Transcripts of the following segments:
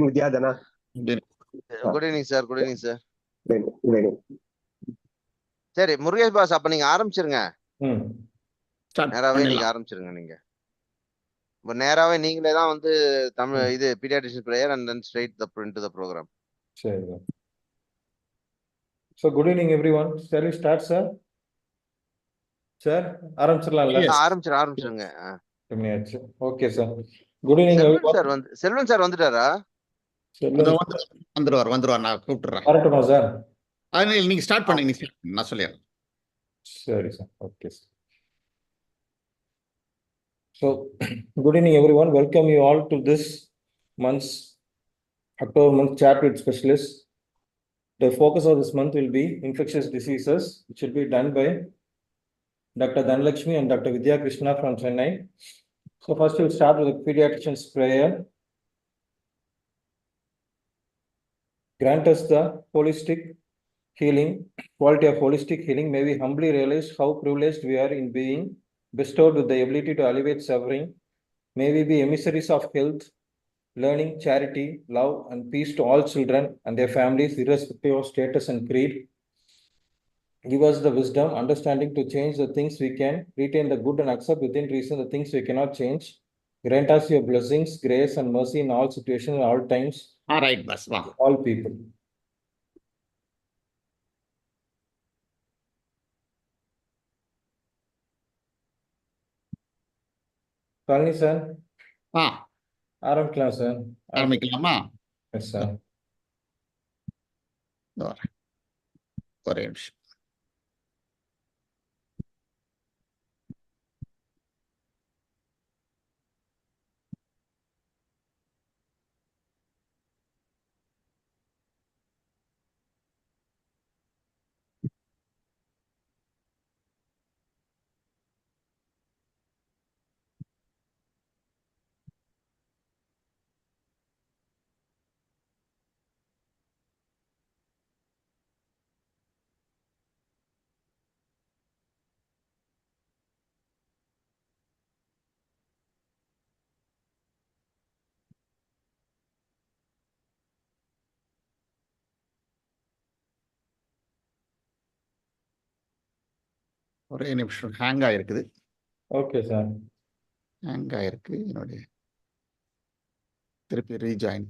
வித்யாதனா. Good evening sir. Good evening sir. சரி Murugesh pass, அப்ப நீங்க ஆரம்பிச்சிருங்க. நேராவே நீங்க ஆரம்பிச்சிருங்க. நீங்க இப்ப நேராவே நீங்களே தான் வந்து தமிழ் இது paediatrician prayer and then straight into the program. சரி. So good evening everyone. Shall we start, sir? Sir, ஆரம்பிச்சிடலாம்ல? ஆரம்பிச்சிருங்க. Okay sir. Good evening everyone. Selvan sir வந்துட்டாரா? வந்துருவார். நான் கூப்பிட்டுறேன். வரட்டுமா சார்? நீங்க ஸ்டார்ட் பண்ணுங்க. நான் சொல்லிடுறேன். சரி sir. Okay sir. So good evening everyone. Welcome you all to this month's October month chat with specialists. The focus of this month will be infectious diseases, which will be done by Dr. Dhanlakshmi and Dr. Vidya Krishna from Chennai. So first we'll start with the pediatrician's prayer. Grant us the holistic healing, quality of holistic healing. May we humbly realize how privileged we are in being bestowed with the ability to alleviate suffering. May we be emissaries of health, learning, charity, love, and peace to all children and their families, irrespective of status and creed. Give us the wisdom, understanding to change the things we can, retain the good and accept within reason the things we cannot change. Grant us your blessings, grace, and mercy in all situations, and all times. All right, boss. Wow. All people. Kalni sir. ஆரம்பிக்கலாம் sir. ஆரம்பிக்கலாமா? Yes sir. ஒரே நிமிஷம். ஒரே நிமிஷம். Hang ஆயிருக்குது. Okay sir. Hang ஆயிருக்கு. என்னுடைய திருப்பி rejoin.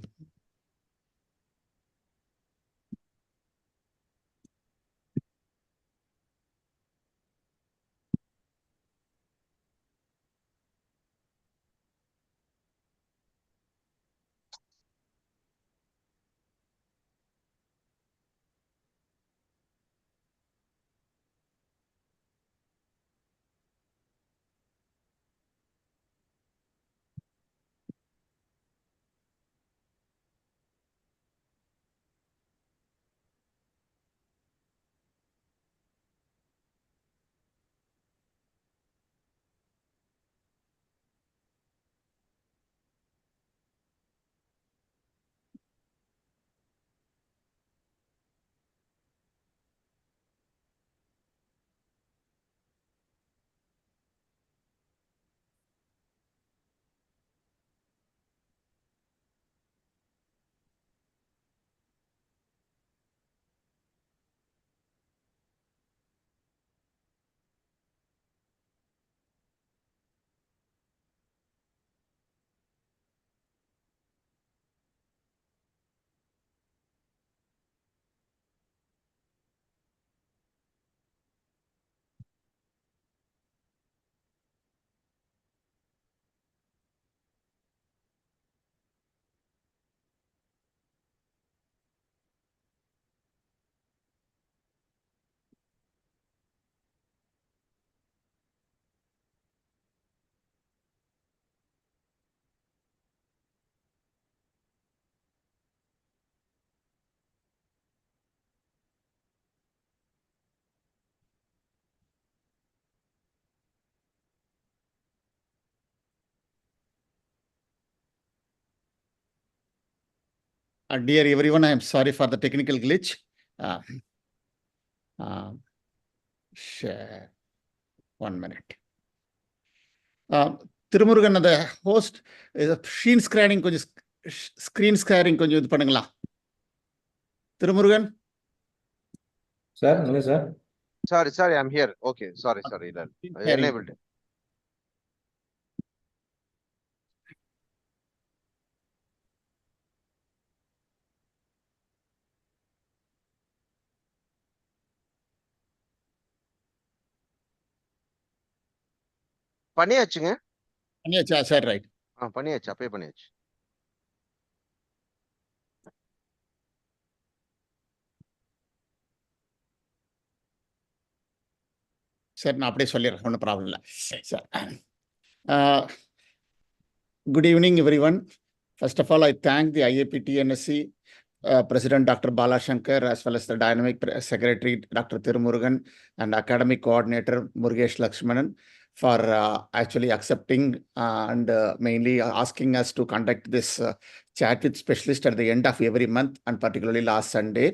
Dear everyone, I am sorry for the technical glitch. Share 1 minute. Tirumurugan, the host, is a screen scanning. screen sharing கொஞ்சம் இது பண்ணுங்களா Thirumurugan Sir, no, sir. Sorry, I'm here. Okay, sorry. Enabled. பண்ணியாச்சுங்க. பண்ணியாச்சா? சரி, right. பண்ணியாச்சு, அப்பயே பண்ணியாச்சு. சரி, நான் அப்படியே சொல்லிடுறேன், ஒன்றும் ப்ராப்ளம் இல்லை. Sir, good evening, everyone. First of all, I thank the IAPTNSC President Dr. Bala Shankar, as well as the Dynamic Secretary Dr. Tirumurugan and Academic Coordinator Murugesh Lakshmanan for actually accepting and mainly asking us to conduct this chat with specialist at the end of every month, and particularly last Sunday.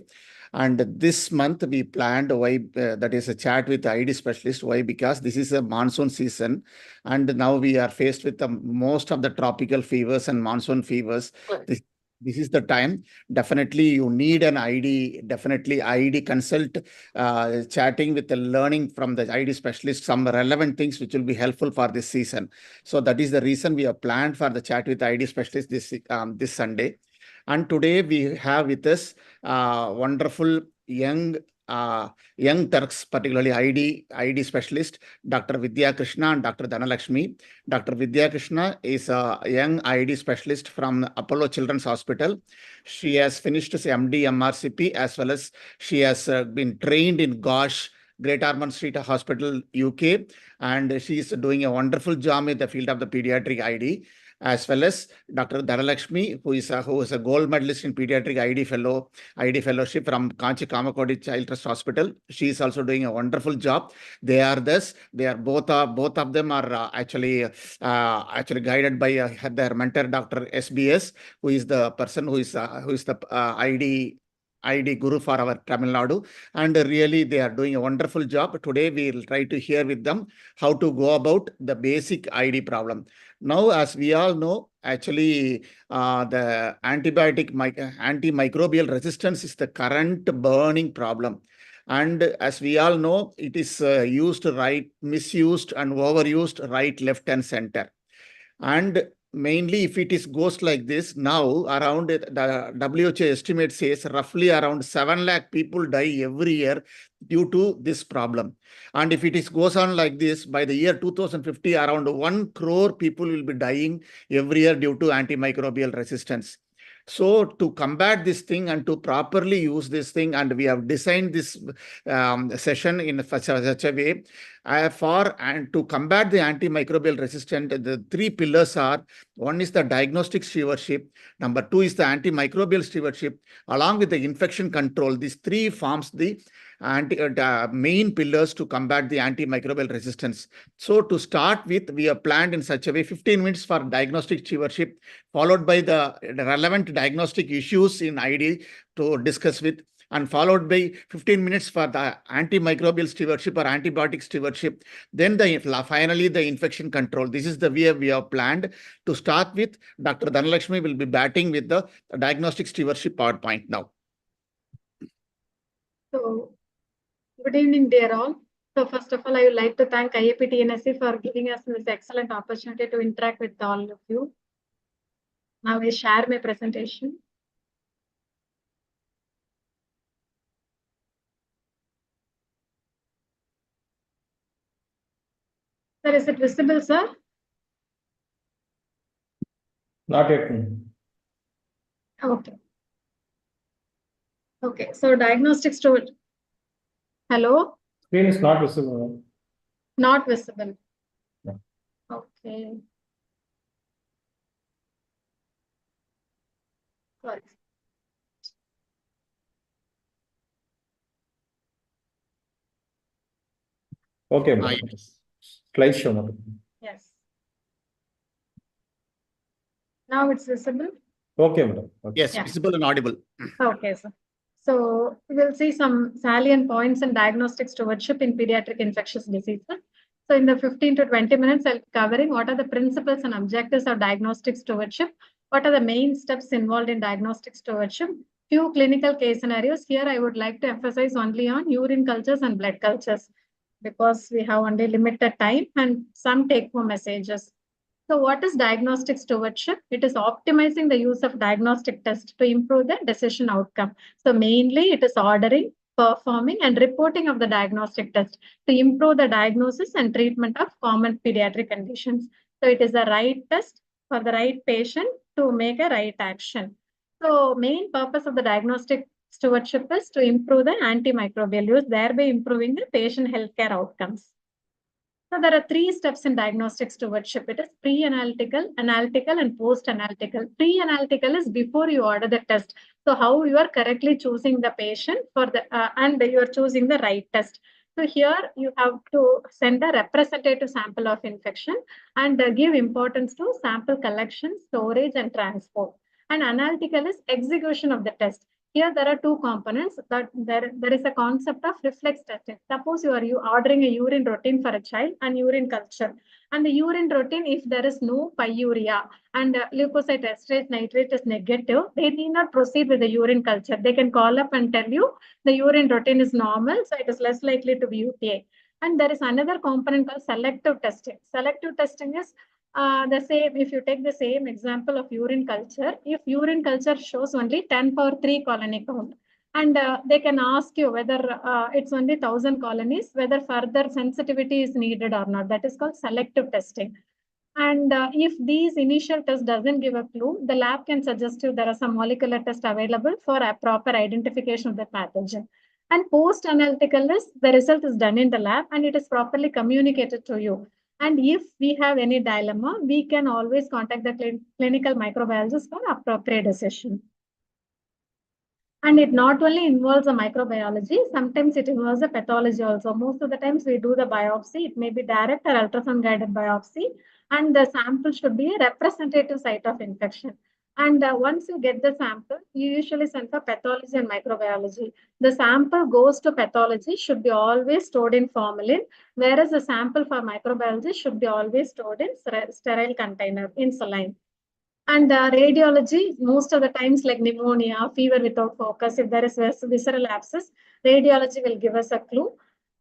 And this month we planned that is a chat with the ID specialist. Why? Because this is a monsoon season, and now we are faced with most of the tropical fevers and monsoon fevers. This is the time. Definitely you need an ID, definitely ID consult, chatting with the learning from the ID specialist, some relevant things which will be helpful for this season. So that is the reason we have planned for the chat with the ID specialist this Sunday. And today we have with us wonderful young Turks, particularly ID specialist, Dr. Vidya Krishna and Dr. Dhanalakshmi. Dr. Vidya Krishna is a young ID specialist from Apollo Children's Hospital. She has finished her MD MRCP, as well as she has been trained in GOSH, Great Ormond Street Hospital, UK, and she is doing a wonderful job in the field of the pediatric ID. As well as Dr. Dhanalakshmi, who is a gold medalist in pediatric ID fellowship from Kanchi Kamakodi Child Trust Hospital. She is also doing a wonderful job. Both of them are actually guided by their mentor, Dr. SBS, who is the person who is the ID guru for our Tamil Nadu, and really they are doing a wonderful job. Today we will try to hear with them how to go about the basic ID problem. Now, as we all know, actually the antimicrobial resistance is the current burning problem. And as we all know, it is used right, misused and overused right, left and center. And mainly if it goes like this, now around the WHO estimate says roughly around 7 lakh people die every year due to this problem. And if it goes on like this, by the year 2050, around 1 crore people will be dying every year due to antimicrobial resistance. So to combat this thing and to properly use this thing, and we have designed this session in such a way, and to combat the antimicrobial resistance, the 3 pillars are: one is the diagnostic stewardship, number 2 is the antimicrobial stewardship, along with the infection control. These 3 forms the main pillars to combat the antimicrobial resistance. So to start with, we have planned in such a way 15 minutes for diagnostic stewardship, followed by the relevant diagnostic issues in ID to discuss with, and followed by 15 minutes for the antimicrobial stewardship or antibiotic stewardship. Then finally the infection control. This is the way we have planned. To start with, Dr. Dhanalakshmi will be batting with the diagnostic stewardship PowerPoint now. So, good evening, dear all. So first of all, I would like to thank IAPTNSC for giving us this excellent opportunity to interact with all of you. Now I share my presentation. Sir, is it visible, sir? Not yet. Okay. Okay, so diagnostics to it. Hello? Screen is not visible. Not visible. No. Okay. Sorry. Okay. Slide show. Yes. Now it's visible. Okay, madam. Okay. Yes, Yeah. visible and audible. Okay, sir. So we'll see some salient points in diagnostic stewardship in pediatric infectious diseases. So in the 15 to 20 minutes, I'll be covering what are the principles and objectives of diagnostic stewardship, What are the main steps involved in diagnostic stewardship? Few clinical case scenarios. Here I would like to emphasize only on urine cultures and blood cultures because we have only limited time and some take-home messages. So what is diagnostic stewardship? It is optimizing the use of diagnostic tests to improve the decision outcome. So mainly it is ordering, performing and reporting of the diagnostic test to improve the diagnosis and treatment of common pediatric conditions. So it is the right test for the right patient to make a right action. So main purpose of the diagnostic stewardship is to improve the antimicrobial use, thereby improving the patient healthcare outcomes. So there are 3 steps in diagnostic stewardship. It is pre-analytical, analytical, and post-analytical. Pre-analytical is before you order the test. So how you are correctly choosing the patient for the and you are choosing the right test. So here you have to send a representative sample of infection and give importance to sample collection, storage, and transport. And analytical is execution of the test. Here there are 2 components. That there is a concept of reflex testing. Suppose you are ordering a urine routine for a child and urine culture. And the urine routine, if there is no pyuria and leukocyte esterase nitrate is negative, they need not proceed with the urine culture. They can call up and tell you the urine routine is normal, so it is less likely to be UTI. And there is another component called selective testing. Selective testing is the same. If you take the same example of urine culture, if urine culture shows only 10⁻³ colony count, and they can ask you whether it's only 1,000 colonies, whether further sensitivity is needed or not. That is called selective testing. And if these initial tests doesn't give a clue, the lab can suggest you there are some molecular tests available for a proper identification of the pathogen. And post-analytical is the result is done in the lab and it is properly communicated to you. And if we have any dilemma, we can always contact the clinical microbiologist for appropriate decision. And it not only involves a microbiology, sometimes it involves a pathology also. Most of the times we do the biopsy, it may be direct or ultrasound guided biopsy, and the sample should be a representative site of infection. And once you get the sample, you usually send for pathology and microbiology. The sample goes to pathology, should be always stored in formalin, whereas the sample for microbiology should be always stored in sterile container in saline. And radiology, most of the times like pneumonia, fever without focus, if there is visceral abscess, radiology will give us a clue.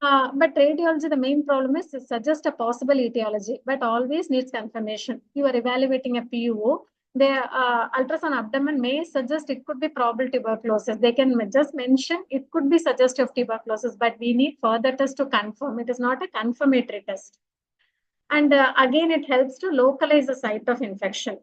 But radiology, the main problem is to suggest a possible etiology, but always needs confirmation. You are evaluating a PUO. The ultrasound abdomen may suggest it could be probable tuberculosis. They can just mention it could be suggestive of tuberculosis, but we need further tests to confirm. It is not a confirmatory test. And again, it helps to localize the site of infection.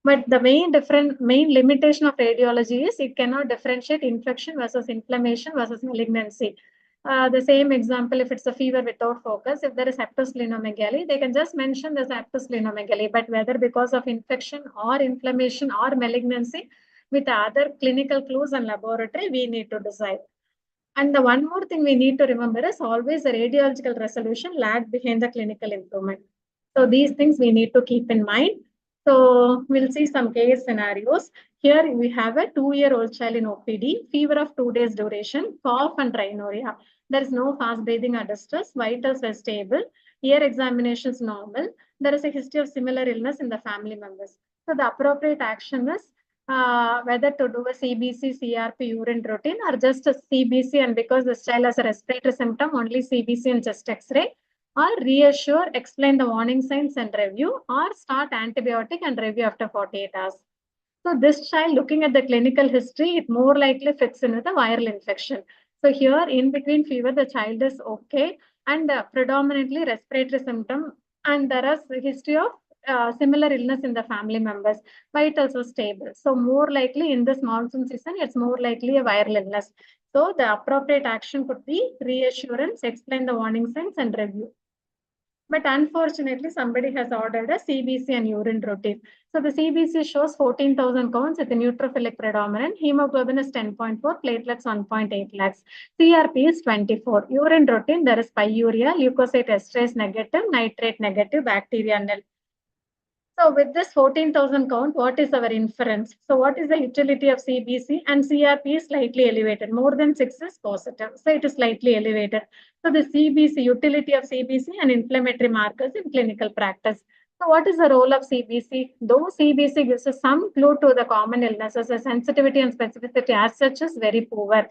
But the main limitation of radiology is it cannot differentiate infection versus inflammation versus malignancy. The same example, if it's a fever without focus, if there is hepatosplenomegaly, they can just mention there's hepatosplenomegaly, but whether because of infection or inflammation or malignancy, with other clinical clues and laboratory, we need to decide. And the one more thing we need to remember is always the radiological resolution lag behind the clinical improvement. So these things we need to keep in mind. So we'll see some case scenarios. Here we have a 2-year-old child in OPD, fever of 2 days duration, cough and rhinorrhea. There is no fast breathing or distress, vitals were stable, ear examinations normal. There is a history of similar illness in the family members. So the appropriate action is whether to do a CBC, CRP urine routine or just a CBC, and because this child has a respiratory symptom, only CBC and chest X-ray, or reassure, explain the warning signs and review, or start antibiotic and review after 48 hours. So this child, looking at the clinical history, it more likely fits in with a viral infection. So here in between fever, the child is okay and predominantly respiratory symptom, and there is a history of similar illness in the family members. Vitals are stable. So more likely in this monsoon season, it's more likely a viral illness. So the appropriate action could be reassurance, explain the warning signs and review. But unfortunately, somebody has ordered a CBC and urine routine. So the CBC shows 14,000 counts with a neutrophilic predominant. Hemoglobin is 10.4, platelets 1.8 lakhs. CRP is 24. Urine routine, there is pyuria, leukocyte esterase negative, nitrate negative, bacteria nil. So with this 14,000 count, what is our inference? So what is the utility of CBC? And CRP is slightly elevated. More than 6 is positive. So it is slightly elevated. So the CBC, utility of CBC and inflammatory markers in clinical practice. So what is the role of CBC? Though CBC gives us some clue to the common illnesses, the sensitivity and specificity as such is very poor.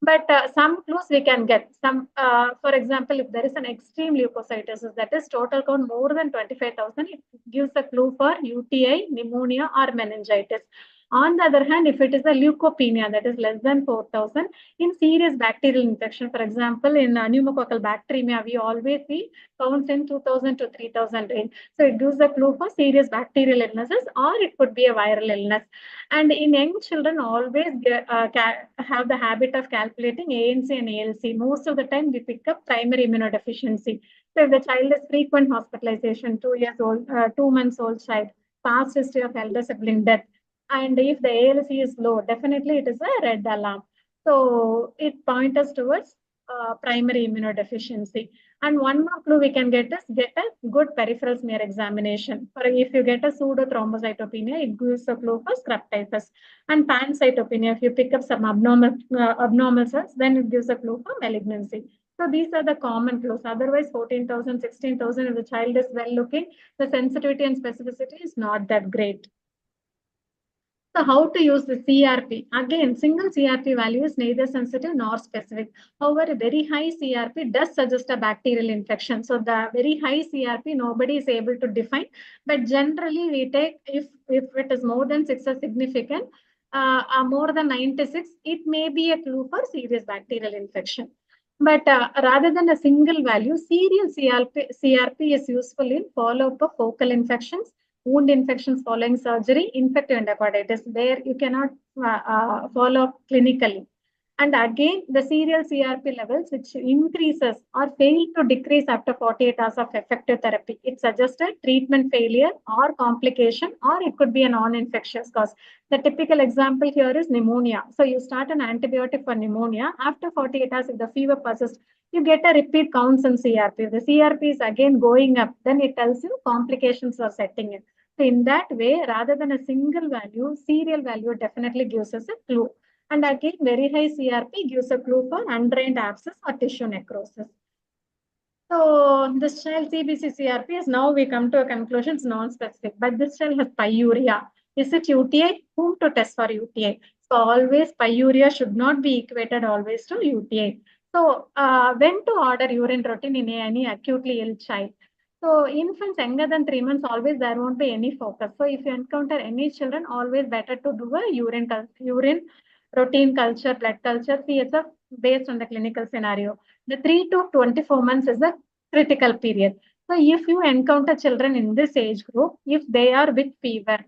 But some clues we can get. For example, if there is an extreme leukocytosis, that is total count more than 25,000, it gives a clue for UTI, pneumonia, or meningitis. On the other hand, if it is a leukopenia, that is less than 4,000, in serious bacterial infection, for example, in pneumococcal bacteremia, we always see counts in 2,000 to 3,000 range. So it gives a clue for serious bacterial illnesses, or it could be a viral illness. And in young children, always have the habit of calculating ANC and ALC. Most of the time, we pick up primary immunodeficiency. So if the child is frequent hospitalization, 2 years old, 2 months old child, past history of elder sibling death, and if the ALC is low, definitely it is a red alarm. So it points us towards primary immunodeficiency. And one more clue we can get is get a good peripheral smear examination. For if you get a pseudothrombocytopenia, it gives a clue for scrub typhus. And pancytopenia, if you pick up some abnormal cells, then it gives a clue for malignancy. So these are the common clues. Otherwise, 14,000, 16,000, if the child is well looking, the sensitivity and specificity is not that great. So how to use the CRP? Again, single CRP value is neither sensitive nor specific. However, a very high CRP does suggest a bacterial infection. So the very high CRP, nobody is able to define. But generally, we take, if it is more than 6 is significant, more than 96, it may be a clue for serious bacterial infection. But rather than a single value, serial CRP is useful in follow-up of focal infections, wound infections following surgery, infective endocarditis, where you cannot follow up clinically. And again, the serial CRP levels, which increases or fail to decrease after 48 hours of effective therapy. It suggests a treatment failure or complication, or it could be a non-infectious cause. The typical example here is pneumonia. So you start an antibiotic for pneumonia. After 48 hours, if the fever persists, you get a repeat counts in CRP. If the CRP is again going up, then it tells you complications are setting in. So in that way, rather than a single value, serial value definitely gives us a clue. And again, very high CRP gives a clue for undrained abscess or tissue necrosis. So this child CBC CRP is, now we come to a conclusion, it's non-specific, but this child has pyuria. Is it UTI? Whom to test for UTI? So always pyuria should not be equated always to UTI. So when to order urine routine in any acutely ill child? So infants younger than 3 months, always there won't be any focus. So if you encounter any children, always better to do a urine routine culture, blood culture, CSF based on the clinical scenario. The 3 to 24 months is a critical period. So if you encounter children in this age group, if they are with fever,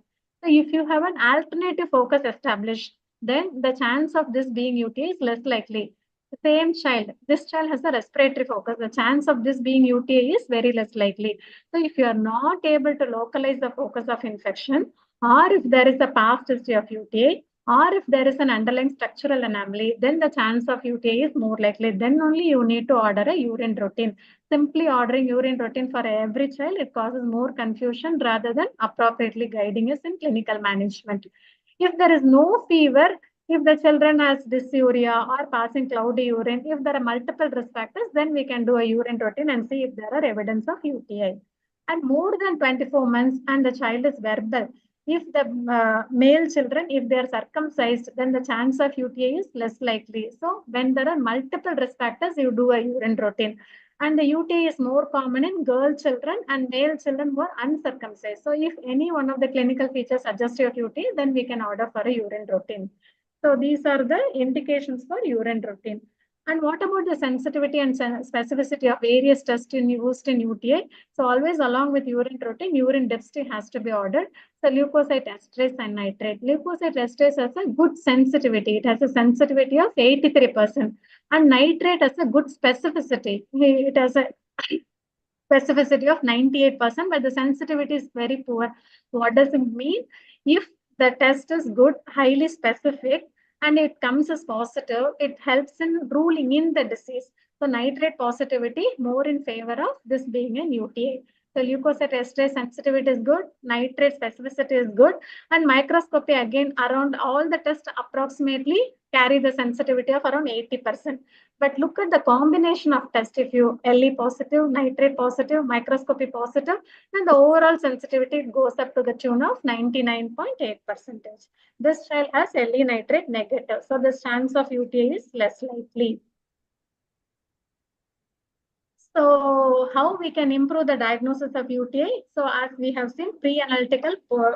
so if you have an alternative focus established, then the chance of this being UTI is less likely. The same child, this child has a respiratory focus. The chance of this being UTI is very less likely. So if you are not able to localize the focus of infection, or if there is a past history of UTI, or if there is an underlying structural anomaly, then the chance of UTI is more likely. Then only you need to order a urine routine. Simply ordering urine routine for every child, it causes more confusion rather than appropriately guiding us in clinical management. If there is no fever, if the children has dysuria or passing cloudy urine, if there are multiple risk factors, then we can do a urine routine and see if there are evidence of UTI. And more than 24 months and the child is verbal, if the male children, if they are circumcised, then the chance of UTI is less likely. So when there are multiple risk factors, you do a urine routine. And the UTI is more common in girl children and male children who are uncircumcised. So if any one of the clinical features suggest your UTI, then we can order for a urine routine. So these are the indications for urine routine. And what about the sensitivity and specificity of various tests used in UTI? So always along with urine routine, urine density has to be ordered. So leukocyte esterase and nitrate. Leukocyte esterase has a good sensitivity. It has a sensitivity of 83%. And nitrate has a good specificity. It has a specificity of 98%, but the sensitivity is very poor. What does it mean? If the test is good, highly specific, and it comes as positive, it helps in ruling in the disease. So nitrate positivity more in favor of this being an UTI. So leukocyte esterase sensitivity is good, nitrate specificity is good, and microscopy again around all the tests approximately carry the sensitivity of around 80%. But look at the combination of tests. If you LE positive, nitrate positive, microscopy positive, then the overall sensitivity goes up to the tune of 99.8%. This child has LE nitrate negative. So the chance of UTI is less likely. So how we can improve the diagnosis of UTI? So as we have seen, pre-analytical,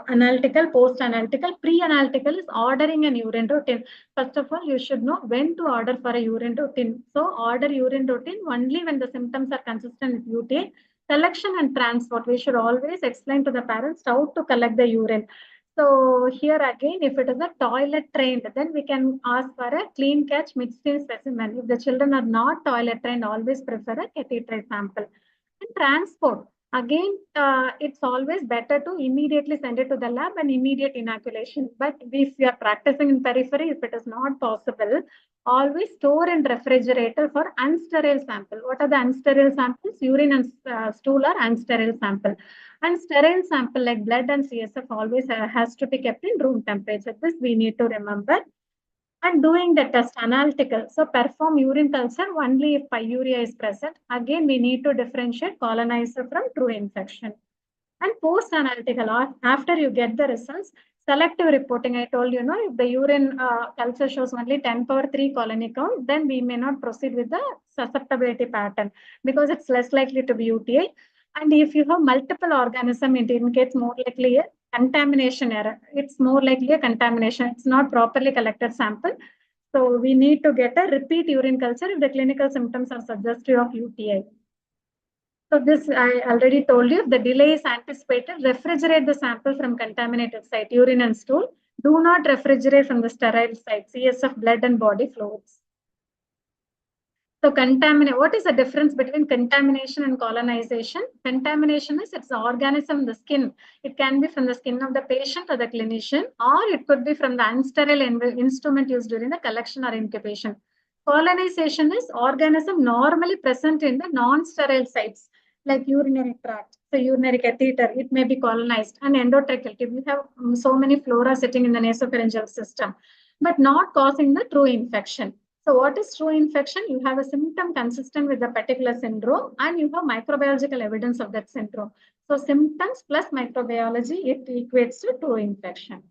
analytical, post-analytical. Pre-analytical is ordering an urine routine. First of all, you should know when to order for a urine routine. So order urine routine only when the symptoms are consistent with UTI. Collection and transport. We should always explain to the parents how to collect the urine. So here again, if it is a toilet trained, then we can ask for a clean catch mixed in specimen. If the children are not toilet trained, always prefer a catheter sample. And transport, again, it's always better to immediately send it to the lab and immediate inoculation. But if you are practicing in periphery, if it is not possible, always store in refrigerator for unsterile sample. What are the unsterile samples? Urine and stool are unsterile sample. And sterile sample like blood and CSF always has to be kept in room temperature. This we need to remember. And doing the test analytical. So perform urine culture only if pyuria is present. Again, we need to differentiate colonizer from true infection. And post-analytical, after you get the results, selective reporting, I told you, if the urine culture shows only 10^3 colony count, then we may not proceed with the susceptibility pattern because it's less likely to be UTI. And if you have multiple organisms, it indicates more likely a contamination error. It's more likely a contamination. It's not properly collected sample. So we need to get a repeat urine culture if the clinical symptoms are suggestive of UTI. So this I already told you, if the delay is anticipated, refrigerate the sample from contaminated site, urine and stool. Do not refrigerate from the sterile site, CSF, blood and body fluids. So what is the difference between contamination and colonization? Contamination is it's the organism in the skin. It can be from the skin of the patient or the clinician, or it could be from the unsterile instrument used during the collection or incubation. Colonization is organism normally present in the non-sterile sites like urinary tract. So urinary catheter, it may be colonized, and endotracheal. We have so many flora sitting in the nasopharyngeal system, but not causing the true infection. So what is true infection? You have a symptom consistent with the particular syndrome and you have microbiological evidence of that syndrome. So symptoms plus microbiology, it equates to true infection.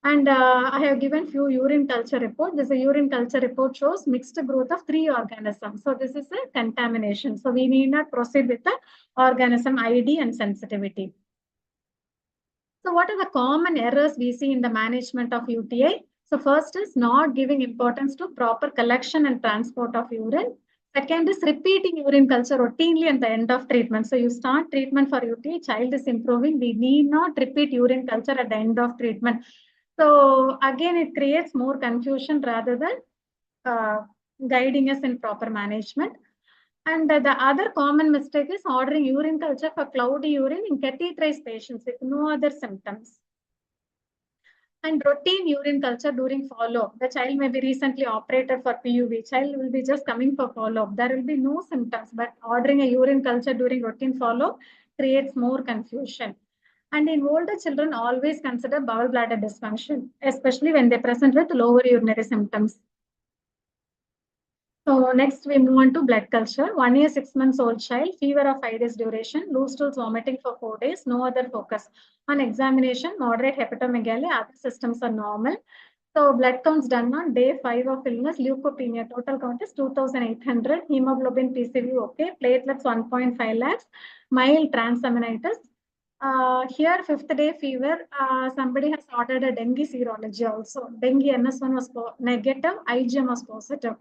And I have given few urine culture report. This urine culture report shows mixed growth of 3 organisms. So this is a contamination. So we need not proceed with the organism ID and sensitivity. So what are the common errors we see in the management of UTI? So first is not giving importance to proper collection and transport of urine. Second is repeating urine culture routinely at the end of treatment. So you start treatment for UTI, child is improving. We need not repeat urine culture at the end of treatment. So again, it creates more confusion rather than guiding us in proper management. And the other common mistake is ordering urine culture for cloudy urine in catheterized patients with no other symptoms. And routine urine culture during follow-up. The child may be recently operated for PUV. Child will be just coming for follow-up. There will be no symptoms, but ordering a urine culture during routine follow-up creates more confusion. And in older children, always consider bowel bladder dysfunction, especially when they present with lower urinary symptoms. So next we move on to blood culture. 1 year, 6 months old child, fever of 5 days duration, loose stools, vomiting for 4 days, no other focus. On examination, moderate hepatomegaly, other systems are normal. So blood counts done on day 5 of illness, leukopenia, total count is 2,800, hemoglobin PCV okay, platelets 1.5 lakhs, mild transaminitis. Here, 5th day fever, somebody has ordered a dengue serology also. Dengue NS1 was negative, IgM was positive.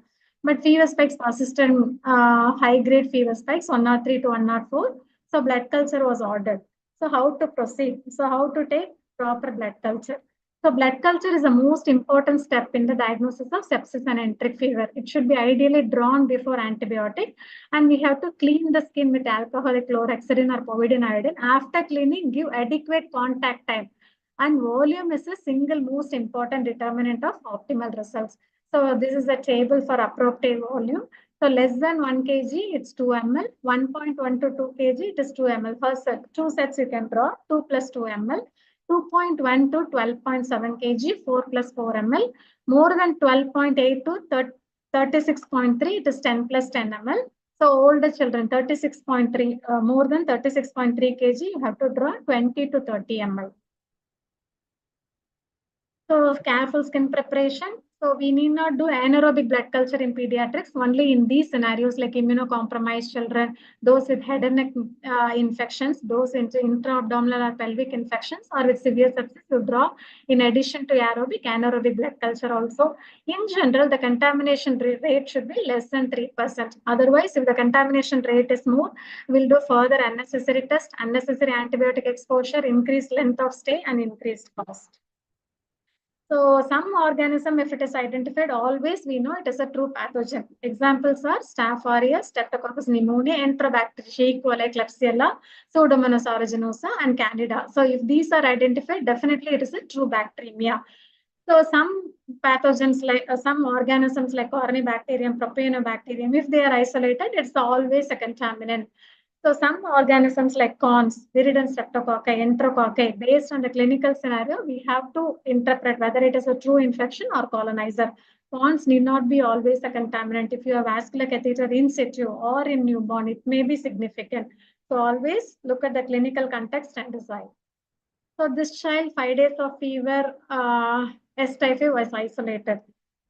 But fever spikes persistent, high-grade fever spikes, 103 to 104. So blood culture was ordered. So how to proceed? So how to take proper blood culture? So blood culture is the most important step in the diagnosis of sepsis and enteric fever. It should be ideally drawn before antibiotic. And we have to clean the skin with alcoholic chlorhexidine or povidone iodine. After cleaning, give adequate contact time. And volume is the single most important determinant of optimal results. So this is a table for appropriate volume. So less than 1 kg, it's 2 ml. 1.1 to 2 kg, it is 2 ml. First set, 2 sets you can draw, 2 plus 2 ml. 2.1 to 12.7 kg, 4 plus 4 ml. More than 12.8 to 36.3, it is 10 plus 10 ml. So older children, 36.3, more than 36.3 kg, you have to draw 20 to 30 ml. So careful skin preparation. So we need not do anaerobic blood culture in pediatrics, only in these scenarios like immunocompromised children, those with head and neck infections, those into intra-abdominal or pelvic infections, or with severe sepsis, you draw in addition to aerobic, anaerobic blood culture also. In general, the contamination rate should be less than 3%. Otherwise, if the contamination rate is more, we'll do further unnecessary test, unnecessary antibiotic exposure, increased length of stay, and increased cost. So some organism, if it is identified, always we know it is a true pathogen. Examples are Staph aureus, Streptococcus pneumonia, Enterobacteria, E. coli, Klebsiella, Pseudomonas aeruginosa, and Candida. So if these are identified, definitely it is a true bacteremia. So some pathogens like some organisms like Corynebacterium, Propionibacterium, if they are isolated, it's always a contaminant. So some organisms like cons, viridin streptococci, enterococci, based on the clinical scenario, we have to interpret whether it is a true infection or colonizer. Cons need not be always a contaminant. If you have vascular catheter in situ or in newborn, it may be significant. So always look at the clinical context and decide. So this child, 5 days of fever, S typhoid was isolated.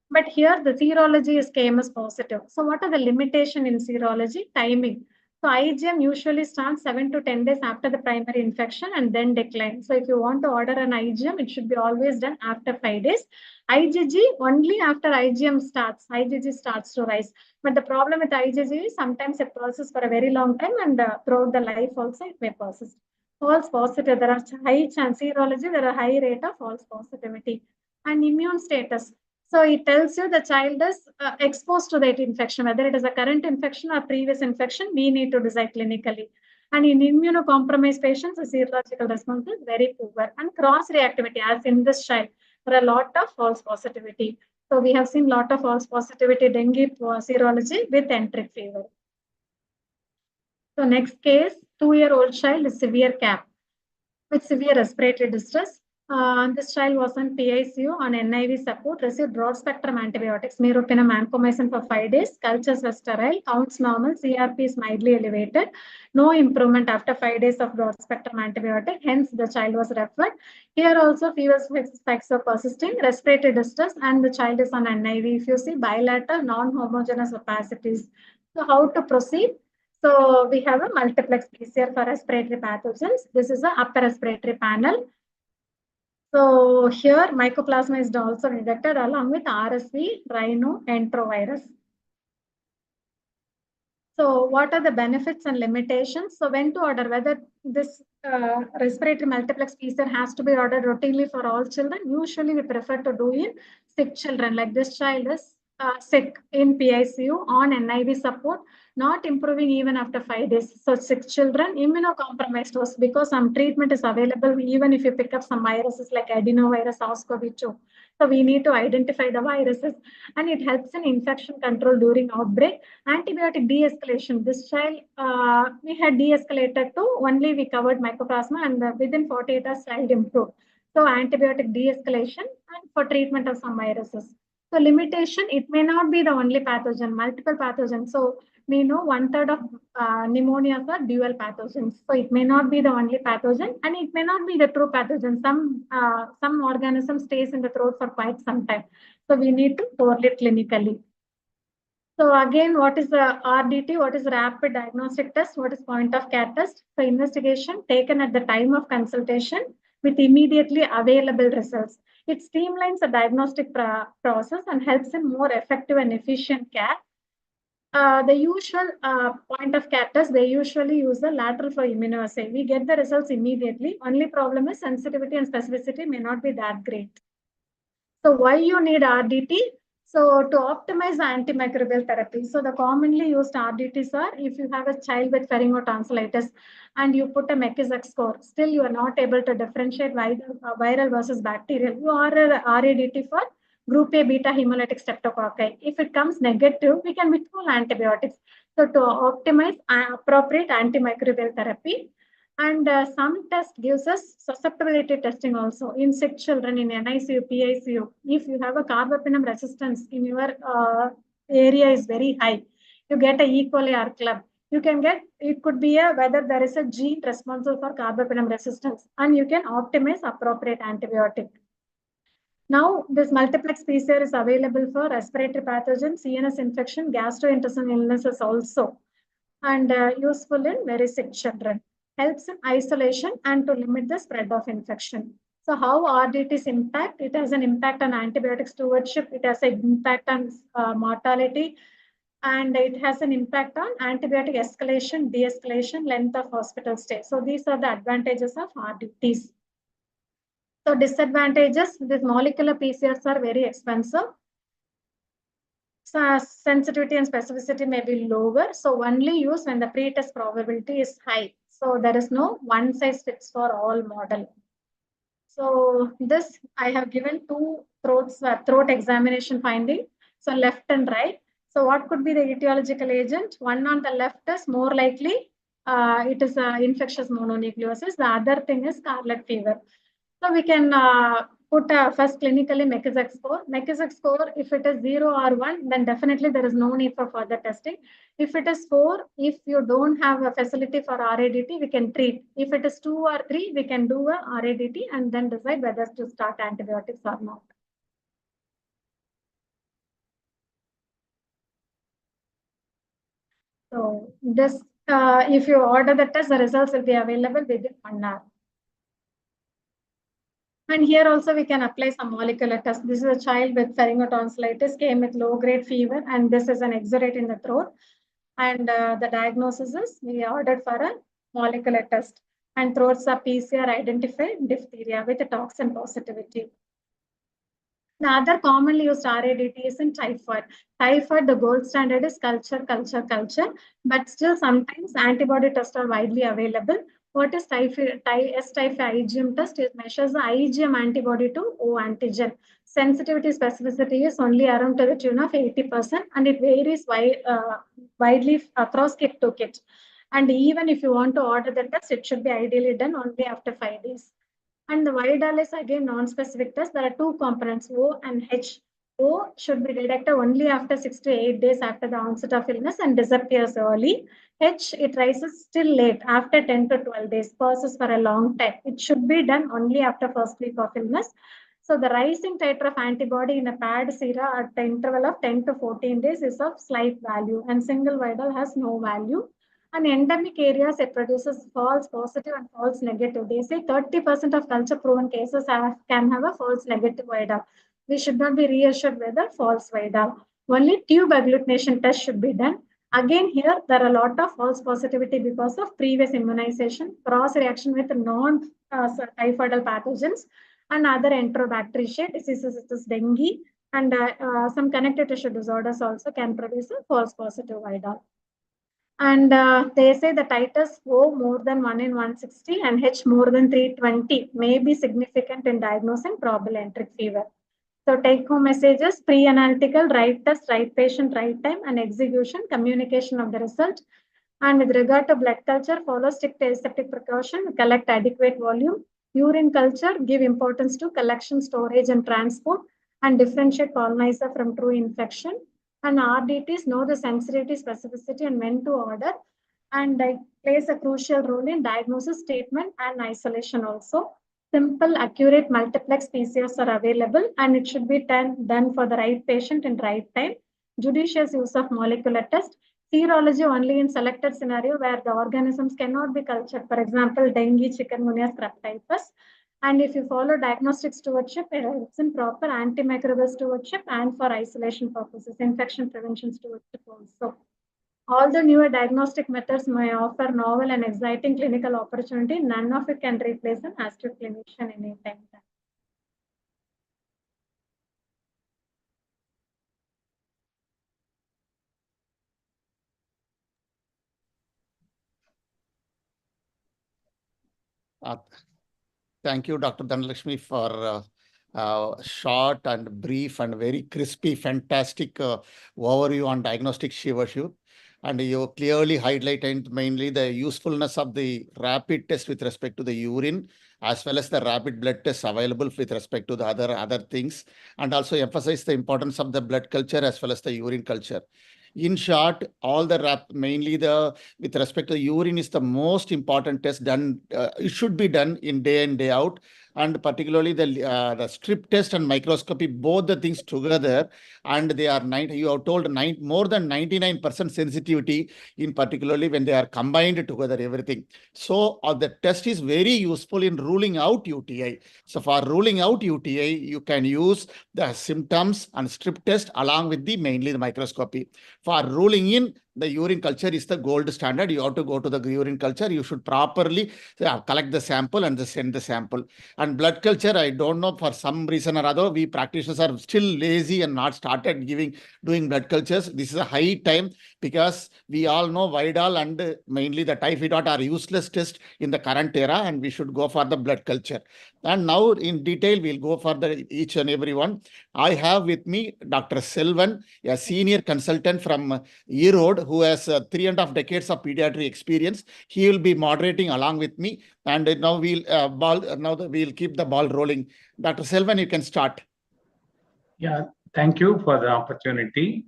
But here the serology is KMS positive. So what are the limitation in serology? Timing. So IgM usually starts 7 to 10 days after the primary infection and then decline. So if you want to order an IgM, it should be always done after 5 days. IgG only after IgM starts. IgG starts to rise. But the problem with IgG is sometimes it persists for a very long time and throughout the life also it may persist. False positive, there are high chance, serology, there are high rate of false positivity. And immune status. So it tells you the child is exposed to that infection, whether it is a current infection or previous infection, we need to decide clinically. And in immunocompromised patients, the serological response is very poor. And cross-reactivity, as in this child, there are a lot of false positivity. So we have seen a lot of false positivity dengue serology with enteric fever. So next case, 2-year-old child is severe CAP with severe respiratory distress. This child was on PICU on NIV support, received broad spectrum antibiotics, meropenem, vancomycin for 5 days, cultures were sterile, counts normal, CRP is mildly elevated, no improvement after 5 days of broad spectrum antibiotic, hence the child was referred. Here also fever spikes are persisting, respiratory distress, and the child is on NIV. If you see bilateral non-homogeneous opacities. So how to proceed? So we have a multiplex PCR for respiratory pathogens. This is an upper respiratory panel. So here mycoplasma is also detected along with RSV, rhino, enterovirus. So what are the benefits and limitations? So when to order, whether this respiratory multiplex PCR has to be ordered routinely for all children. Usually we prefer to do in sick children, like this child is sick in PICU on NIV support, not improving even after 5 days. So sick children, immunocompromised host, because some treatment is available even if you pick up some viruses like adenovirus, SARS-CoV-2. So we need to identify the viruses, and it helps in infection control during outbreak. Antibiotic de-escalation. This child, we had de-escalated to only we covered mycoplasma, and within 48 hours child improved. So antibiotic de-escalation and for treatment of some viruses. So limitation, it may not be the only pathogen, multiple pathogens. So we know 1/3 of pneumonias are dual pathogens. So it may not be the only pathogen, and it may not be the true pathogen. Some organism stays in the throat for quite some time. So we need to correlate clinically. So again, what is the RDT? What is rapid diagnostic test? What is point of care test? So investigation taken at the time of consultation with immediately available results. It streamlines the diagnostic process and helps in more effective and efficient care. The usual point of care test, they usually use the lateral flow immunoassay. We get the results immediately. Only problem is sensitivity and specificity may not be that great. So why you need RDT? So to optimize the antimicrobial therapy. So the commonly used RDTs are, if you have a child with pharyngotonsillitis and you put a McIsaac score, still you are not able to differentiate viral versus bacterial, you are a RADT for group A beta hemolytic streptococci. If it comes negative, we can withhold antibiotics. So to optimize appropriate antimicrobial therapy, And some test gives us susceptibility testing also in sick children in NICU, PICU. If you have a carbapenem resistance in your area is very high, you get a E. coli or club. You can get, it could be a whether there is a gene responsible for carbapenem resistance, and you can optimize appropriate antibiotic. Now, this multiplex PCR is available for respiratory pathogen, CNS infection, gastrointestinal illnesses also, and useful in very sick children. Helps in isolation and to limit the spread of infection. So how RDTs impact? It has an impact on antibiotic stewardship. It has an impact on mortality, and it has an impact on antibiotic escalation, de-escalation, length of hospital stay. So these are the advantages of RDTs. So disadvantages, these molecular PCRs are very expensive. So sensitivity and specificity may be lower. So only use when the pretest probability is high. So there is no one size fits for all model. So this, I have given two throat examination finding. So left and right. So what could be the etiological agent? One on the left is more likely it is infectious mononucleosis. The other thing is scarlet fever. So we can put first clinically McKissick score. McKissick score, if it is 0 or 1, then definitely there is no need for further testing. If it is 4, if you don't have a facility for RADT, we can treat. If it is 2 or 3, we can do a RADT and then decide whether to start antibiotics or not. So this, if you order the test, the results will be available within 1 hour. And here also we can apply some molecular test. This is a child with pharyngotonsillitis, came with low-grade fever, and this is an exudate in the throat. And the diagnosis is we ordered for a molecular test. And throat sub PCR identified diphtheria with a toxin positivity. The other commonly used RADT is in typhoid. Typhoid, the gold standard is culture, but still sometimes antibody tests are widely available. What is typhoid IgM test? It measures the IgM antibody to O antigen. Sensitivity specificity is only around to the tune of 80%, and it varies widely across kit to kit. And even if you want to order the test, it should be ideally done only after 5 days. And the Vidal is again non-specific test. There are two components, O and H. O should be detected only after 6 to 8 days after the onset of illness and disappears early. H, it rises still late, after 10 to 12 days, pauses for a long time. It should be done only after first week of illness. So the rising titer of antibody in a paired sera at the interval of 10 to 14 days is of slight value, and single Vidal has no value. And endemic areas, it produces false positive and false negative. They say 30% of culture-proven cases can have a false negative Vidal. We should not be reassured with a false Vidal. Only tube agglutination test should be done. Again, here, there are a lot of false positivity because of previous immunization, cross-reaction with non-typhoidal pathogens, and other enterobacterial diseases such as dengue, and some connective tissue disorders also can produce a false positive Vidal. And they say the titers O more than 1 in 160 and H more than 320 may be significant in diagnosing probable enteric fever. So take home messages, pre-analytical, right test, right patient, right time, and execution, communication of the result. And with regard to blood culture, follow strict aseptic precaution, collect adequate volume. Urine culture, give importance to collection, storage, and transport, and differentiate colonizer from true infection. And RDTs know the sensitivity, specificity, and when to order, and plays a crucial role in diagnosis, treatment, and isolation also. Simple, accurate multiplex PCRs are available, and it should be done for the right patient in right time. Judicious use of molecular test. Serology only in selected scenario where the organisms cannot be cultured. For example, dengue, chikungunya, strep typhus. And if you follow diagnostic stewardship, it's in proper antimicrobial stewardship and for isolation purposes, infection prevention stewardship also. All the newer diagnostic methods may offer novel and exciting clinical opportunity. None of it can replace an astute clinician anytime. Thank you, Dr. Dhanalakshmi, for short and brief and very crispy, fantastic overview on diagnostic stewardship. And you clearly highlighted mainly the usefulness of the rapid test with respect to the urine, as well as the rapid blood tests available with respect to the other things, and also emphasize the importance of the blood culture as well as the urine culture. In short, all the mainly with respect to the urine is the most important test done. It should be done in day in, day out. And particularly the strip test and microscopy, both the things together, and they are you have told more than 99% sensitivity, in particularly when they are combined together, everything. So the test is very useful in ruling out UTI. So for ruling out UTI, you can use the symptoms and strip test along with mainly the microscopy. For ruling in, the urine culture is the gold standard. You have to go to the urine culture. You should properly collect the sample and send the sample. And blood culture, I don't know, for some reason or other, we practitioners are still lazy and not started doing blood cultures. This is a high time, because we all know Vidal and mainly the typhoid are useless tests in the current era, and we should go for the blood culture. And now in detail, we'll go for each and every one. I have with me Dr. Selvan, a senior consultant from Erode, who has 3.5 decades of pediatric experience. He will be moderating along with me. And now we'll keep the ball rolling. Dr. Selvan, you can start. Yeah, thank you for the opportunity.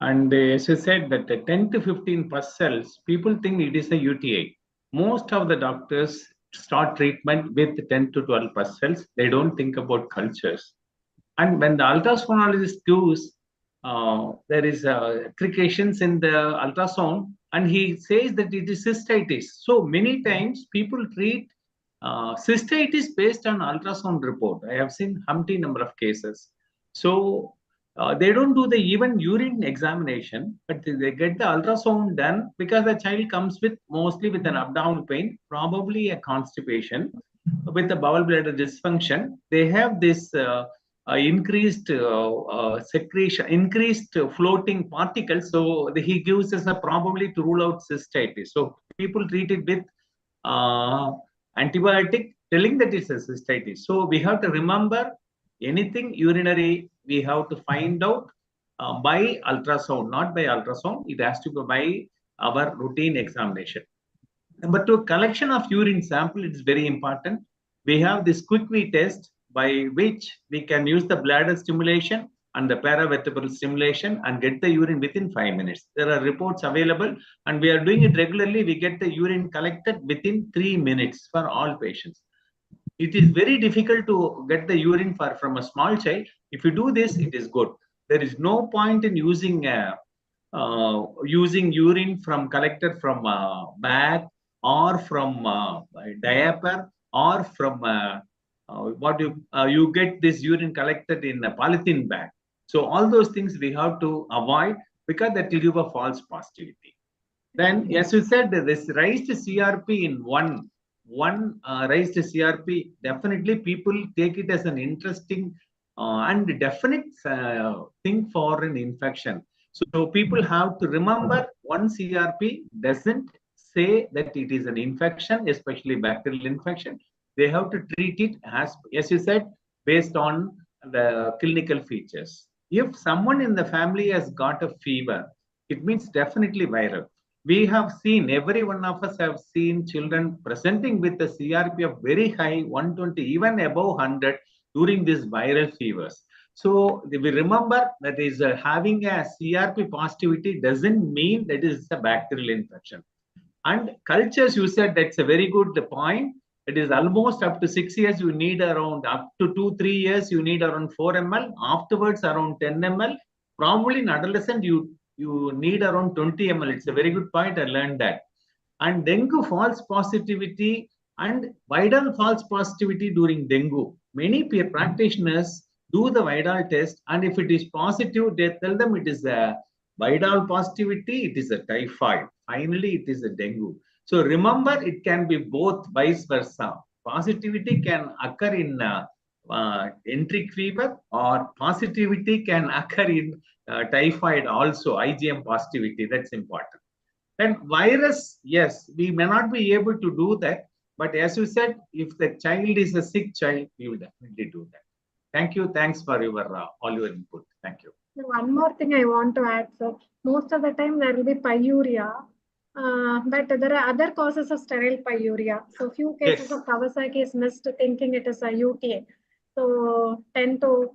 And as you said, that the 10 to 15 pus cells, people think it is a UTI. Most of the doctors start treatment with 10 to 12 pus cells. They don't think about cultures. And when the ultrasonologist gives, there is applications in the ultrasound, and he says that it is cystitis. So many times people treat cystitis based on ultrasound report. I have seen umpteen number of cases. So they don't do the even urine examination, but they get the ultrasound done because the child comes with mostly with an abdominal pain, probably a constipation, with a bowel bladder dysfunction. They have this increased secretion, increased floating particles. So he gives us a probably to rule out cystitis. So people treat it with antibiotic, telling that it's a cystitis. So we have to remember, anything urinary, we have to find out by ultrasound, not by ultrasound. It has to go by our routine examination. But to collection of urine sample, it's very important. We have this quick-V test by which we can use the bladder stimulation and the paravertebral stimulation and get the urine within 5 minutes. There are reports available, and we are doing it regularly. We get the urine collected within 3 minutes for all patients. It is very difficult to get the urine from a small child. If you do this, it is good. There is no point in using urine collected from a bag or from a diaper or from you get this urine collected in a polythene bag. So all those things we have to avoid, because that will give a false positivity. Then, as you said, this raised CRP in one raised CRP, definitely people take it as an interesting and definite thing for an infection. So people have to remember, one CRP doesn't say that it is an infection, especially bacterial infection. They have to treat it as you said, based on the clinical features. If someone in the family has got a fever, it means definitely viral. We have seen, every one of us have seen children presenting with a CRP of very high, 120, even above 100 during these viral fevers. So we remember that is having a CRP positivity doesn't mean that is a bacterial infection. And cultures, you said that's a very good point. It is almost up to 6 years, you need around up to 2-3 years, you need around 4 ml. Afterwards, around 10 ml. Probably in adolescent, you need around 20 ml. It's a very good point. I learned that. And dengue false positivity and viral false positivity during dengue. Many practitioners do the viral test, and if it is positive, they tell them it is a viral positivity, it is a typhoid. Finally, it is a dengue. So remember, it can be both, vice versa. Positivity can occur in enteric fever, or positivity can occur in typhoid also, IgM positivity. That's important. Then virus, yes, we may not be able to do that. But as you said, if the child is a sick child, we will definitely do that. Thank you. Thanks for your all your input. Thank you. one more thing I want to add, sir. Most of the time there will be pyuria, but there are other causes of sterile pyuria. So few cases of Kawasaki is missed thinking it is a UTA. So 10 to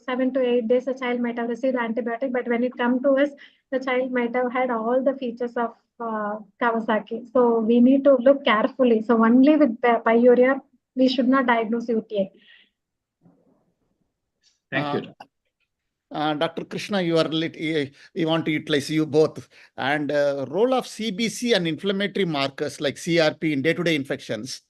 7 to 8 days, a child might have received antibiotic, but when it come to us, the child might have had all the features of Kawasaki. So we need to look carefully. So only with pyuria, we should not diagnose UTA. Thank you. Dr. Krishna, we want to utilize you both. And role of CBC and inflammatory markers like CRP in day-to-day infections.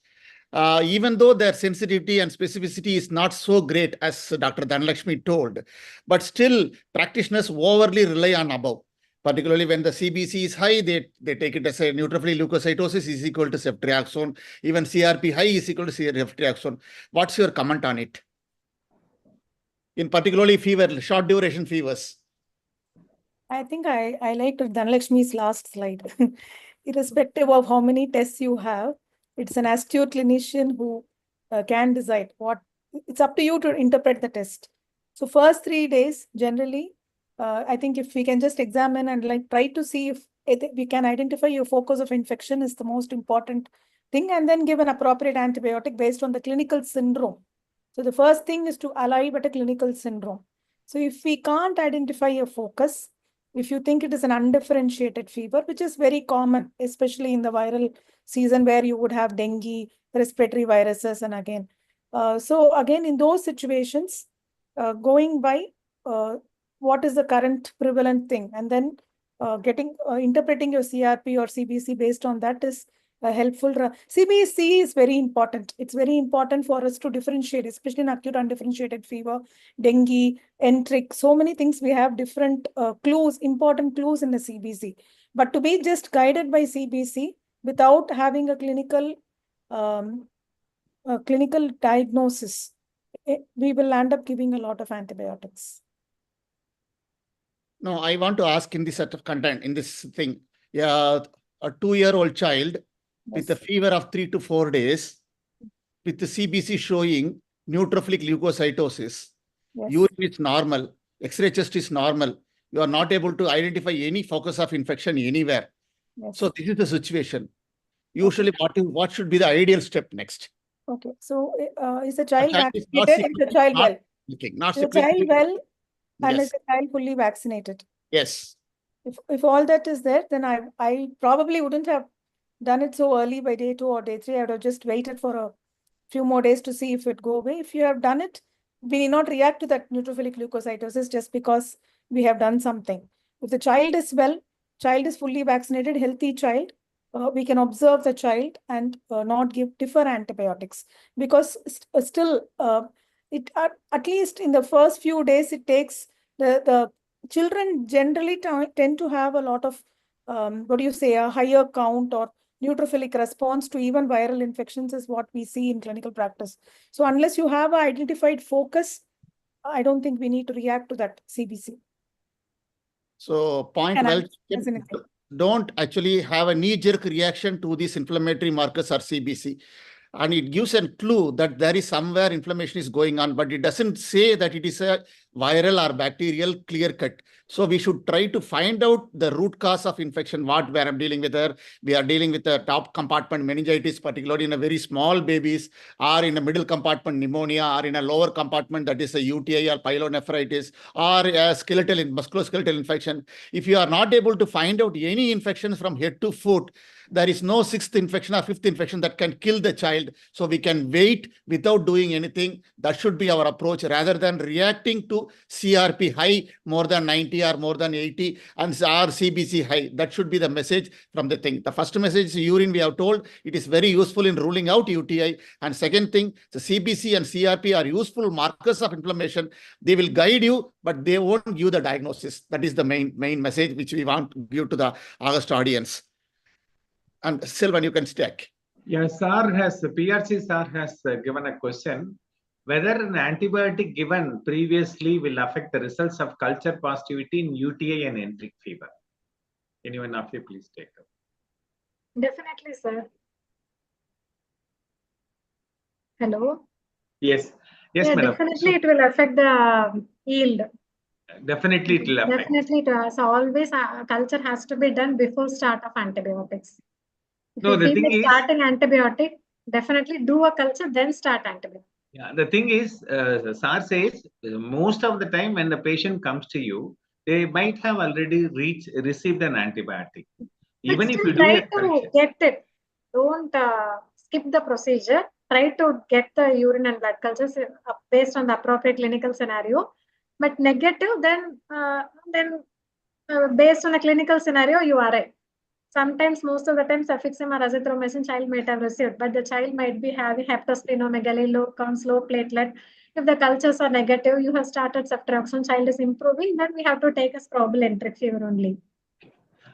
Even though their sensitivity and specificity is not so great as Dr. Dhanalakshmi told, but still practitioners overly rely on above. Particularly when the CBC is high, they take it as a neutrophilic leukocytosis is equal to ceftriaxone. Even CRP high is equal to ceftriaxone. What's your comment on it? In particularly fever, short duration fevers. I think I liked Dhanalakshmi's last slide. Irrespective of how many tests you have, it's an astute clinician who can decide what. It's up to you to interpret the test. So first 3 days, generally, I think if we can just examine and try to see if we can identify your focus of infection is the most important thing, and then give an appropriate antibiotic based on the clinical syndrome. So the first thing is to arrive at a clinical syndrome. So if we can't identify a focus, if you think it is an undifferentiated fever, which is very common, especially in the viral season where you would have dengue, respiratory viruses, and again. So again, in those situations, going by what is the current prevalent thing, and then interpreting your CRP or CBC based on that is helpful. CBC is very important. It's very important for us to differentiate, especially in acute undifferentiated fever, dengue, enteric, so many things. We have different clues, important clues in the CBC. But to be just guided by CBC without having a clinical diagnosis, we will end up giving a lot of antibiotics. No, I want to ask in this set of content, in this thing, a 2-year-old child with a fever of 3 to 4 days, with the CBC showing neutrophilic leukocytosis, urine is normal, X-ray chest is normal, you are not able to identify any focus of infection anywhere. So this is the situation. Usually, what should be the ideal step next? Okay, so is the child vaccinated? Is the child well? Not is the child well? And is the child fully vaccinated? Yes. If all that is there, then I probably wouldn't have done it so early by day 2 or day 3. I would have just waited for a few more days to see if it go away. If you have done it, we need not react to that neutrophilic leukocytosis just because we have done something. If the child is well, child is fully vaccinated, healthy child, we can observe the child and not differ antibiotics, because still at least in the first few days it takes the children generally tend to have a lot of a higher count or neutrophilic response to even viral infections is what we see in clinical practice. So unless you have an identified focus, I don't think we need to react to that CBC. So point well taken. Don't actually have a knee-jerk reaction to these inflammatory markers or CBC. And it gives a clue that there is somewhere inflammation is going on, but it doesn't say that it is a viral or bacterial clear cut. So we should try to find out the root cause of infection, where I'm dealing with her. We are dealing with the top compartment meningitis, particularly in a very small babies, or in a middle compartment pneumonia, or in a lower compartment that is a UTI or pyelonephritis, or a musculoskeletal infection. If you are not able to find out any infections from head to foot, there is no 6th infection or 5th infection that can kill the child. So we can wait without doing anything. That should be our approach, rather than reacting to CRP high, more than 90 or more than 80, and our CBC high. That should be the message from the thing. The first message is urine, we have told. It is very useful in ruling out UTI. And second thing, the CBC and CRP are useful markers of inflammation. They will guide you, but they won't give the diagnosis. That is the main message which we want to give to the August audience. And Sylvan, you can stack. Yes, PRC sir has given a question whether an antibiotic given previously will affect the results of culture positivity in UTI and enteric fever. Anyone of you please take up? Definitely, sir. Hello? Yes. Yes, yeah, madam. Definitely it will affect the yield. Definitely it will affect. Definitely it has always culture has to be done before start of antibiotics. If No, you the feel thing like is, starting antibiotic, definitely do a culture, then start antibiotic. yeah, the thing is, SAR says most of the time when the patient comes to you, they might have already received an antibiotic. But Even if still you do try a to correction. get it. Don't skip the procedure. Try to get the urine and blood cultures based on the appropriate clinical scenario. But negative, then based on the clinical scenario, you are right. Sometimes, most of the time, suffixim or azithromycin child might have received, but the child might be having hepatosplenomegaly, low counts, low platelet. If the cultures are negative, you have started ceftriaxone, child is improving, then we have to take as probable enteric fever only.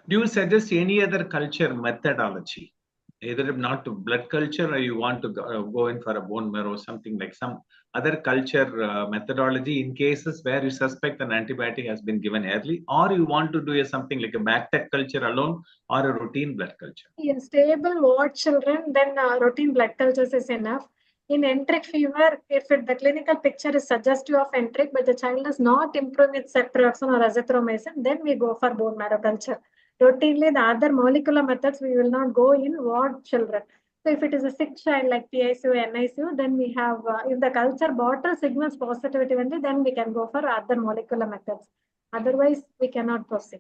Do you suggest any other culture methodology? Either not to blood culture or you want to go in for a bone marrow, something like some other culture methodology in cases where you suspect an antibiotic has been given early, or you want to do something like a bacterial culture alone or a routine blood culture? In stable ward children, then routine blood cultures is enough. In enteric fever, if the clinical picture is suggestive of enteric, but the child is not improving with ceftriaxone or azithromycin, then we go for bone marrow culture. Routinely, the other molecular methods we will not go in ward children. So if it is a sick child like PICU, NICU, then we have, if the culture bottle signals positivity only, then we can go for other molecular methods. Otherwise, we cannot proceed.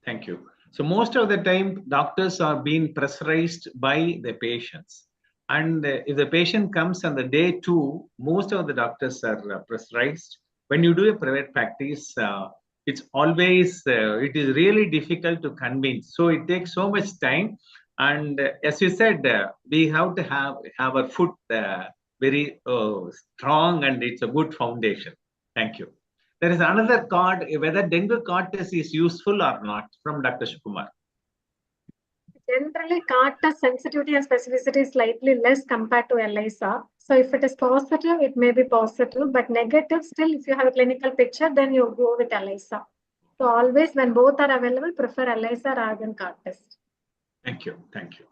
Thank you. So most of the time, doctors are being pressurized by the patients. And if the patient comes on the day 2, most of the doctors are pressurized. When you do a private practice, it's always, it is really difficult to convince. So it takes so much time. And as you said, we have to have our foot very strong, and it's a good foundation. Thank you. There is another card, whether dengue card test is useful or not, from Dr. Shukumar. Generally, card test sensitivity and specificity is slightly less compared to ELISA. So if it is positive, it may be positive, but negative, still, if you have a clinical picture, then you go with ELISA. So always, when both are available, prefer ELISA rather than card test. Thank you. Thank you.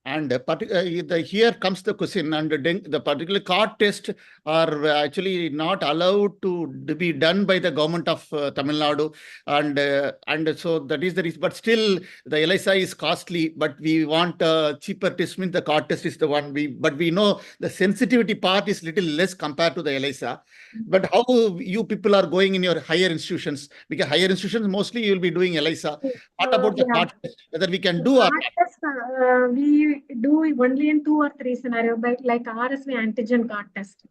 And here comes the question, and the particular card test are actually not allowed to be done by the government of Tamil Nadu, and so that is the reason. But still, the ELISA is costly. But we want cheaper test. Means the card test is the one but we know the sensitivity part is little less compared to the ELISA. But how you people are going in your higher institutions? Because higher institutions mostly you will be doing ELISA. What about the card test? Whether we can do or not? Test, we do only in 2 or 3 scenarios, like RSV antigen card test.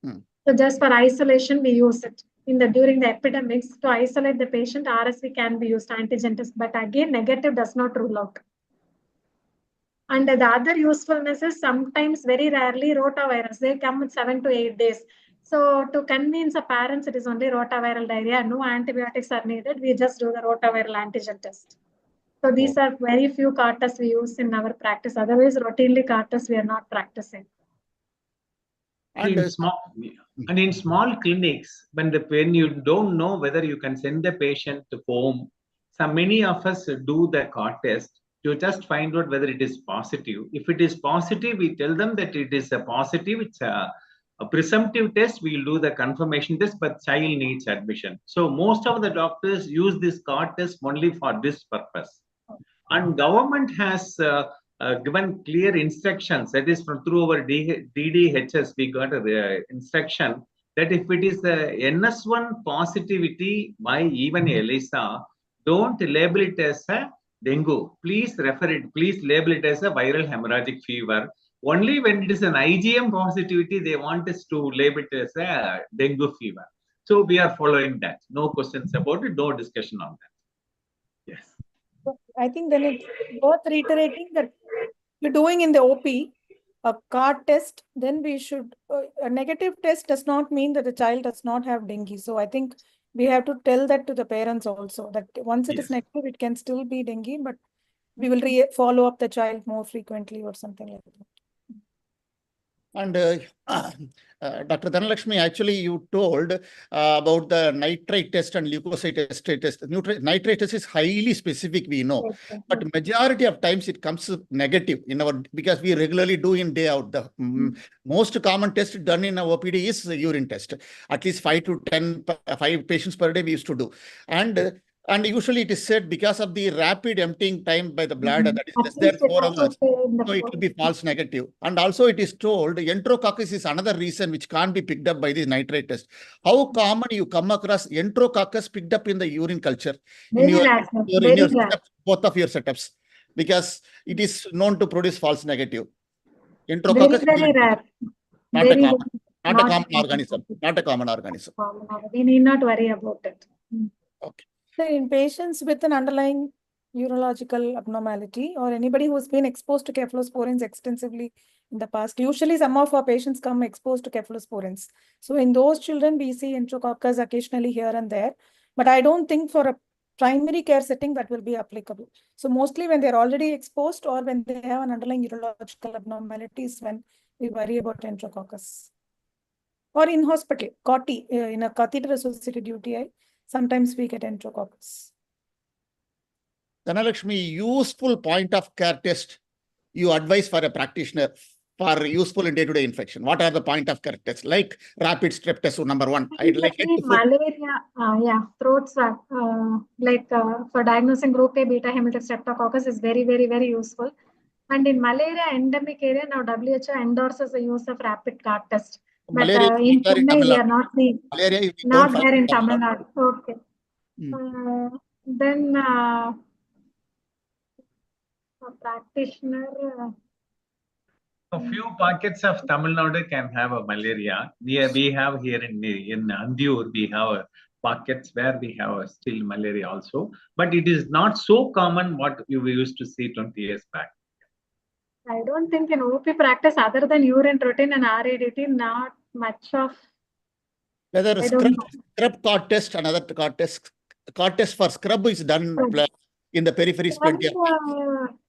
So just for isolation, we use it. During the epidemics, to isolate the patient, RSV can be used, antigen test. But again, negative does not rule out. And the other usefulness is sometimes, very rarely, rotavirus. They come in 7 to 8 days. So to convince the parents it is only rotaviral diarrhea, no antibiotics are needed, we just do the rotaviral antigen test. So these are very few card tests we use in our practice. Otherwise, routinely card tests we are not practicing. And in small clinics, when you don't know whether you can send the patient to home, many of us do the card test to just find out whether it is positive. If it is positive, we tell them that it is a positive. It's a presumptive test. We'll do the confirmation test, but child needs admission. So most of the doctors use this card test only for this purpose. And government has given clear instructions. That is through our DDHS, we got an instruction that if it is NS1 positivity by even ELISA, don't label it as a dengue. Please refer it. Please label it as a viral hemorrhagic fever. Only when it is an IgM positivity, they want us to label it as a dengue fever. So we are following that. No questions about it. No discussion on that. Yes. I think then it's worth reiterating that you're doing in the OP a card test, then we should, a negative test does not mean that the child does not have dengue. So I think we have to tell that to the parents also, that once it is negative, it can still be dengue, but we will follow up the child more frequently or something like that. And Dr. Dhanalakshmi, actually, you told about the nitrite test and leukocyte test. Nitrite test is highly specific, we know, but majority of times it comes negative in our, because we regularly do in day out. The most common test done in our OPD is the urine test. At least 5 to 10, 5 patients per day we used to do. And usually it is said because of the rapid emptying time by the bladder, that is less than 4 hours. So it will be false negative. And also it is told enterococcus is another reason which can't be picked up by the nitrate test. How common you come across enterococcus picked up in the urine culture in your setup, both of your setups, because it is known to produce false negative. Enterococcus very rare. Not a common organism. Not a common organism. We need not worry about it. Okay. So in patients with an underlying urological abnormality or anybody who's been exposed to cephalosporins extensively in the past, usually some of our patients come exposed to cephalosporins. So in those children, we see enterococcus occasionally here and there, but I don't think for a primary care setting that will be applicable. So mostly when they're already exposed or when they have an underlying urological abnormalities, when we worry about enterococcus. Or in hospital, COTI, in a catheter-associated UTI, sometimes we get enterococcus. Dhanalakshmi, useful point of care test you advise for a practitioner for useful in day-to-day infection. What are the point of care tests? Like rapid strep test, number one. I'd like malaria, throat swab, for diagnosing group A beta hemolytic streptococcus is very, very, very useful. And in malaria endemic area, now WHO endorses the use of rapid CAR test. But in Chennai, we are not seeing. Malaria is not there in Tamil Nadu. Okay. Then a practitioner. A few pockets of Tamil Nadu can have a malaria. We have here in Andiur, we have pockets where we have still malaria also. But it is not so common what we used to see 20 years back. I don't think in OP practice, other than urine routine and RADT, not much of. Whether scrub CAR test, another CAR test for scrub is done in the periphery.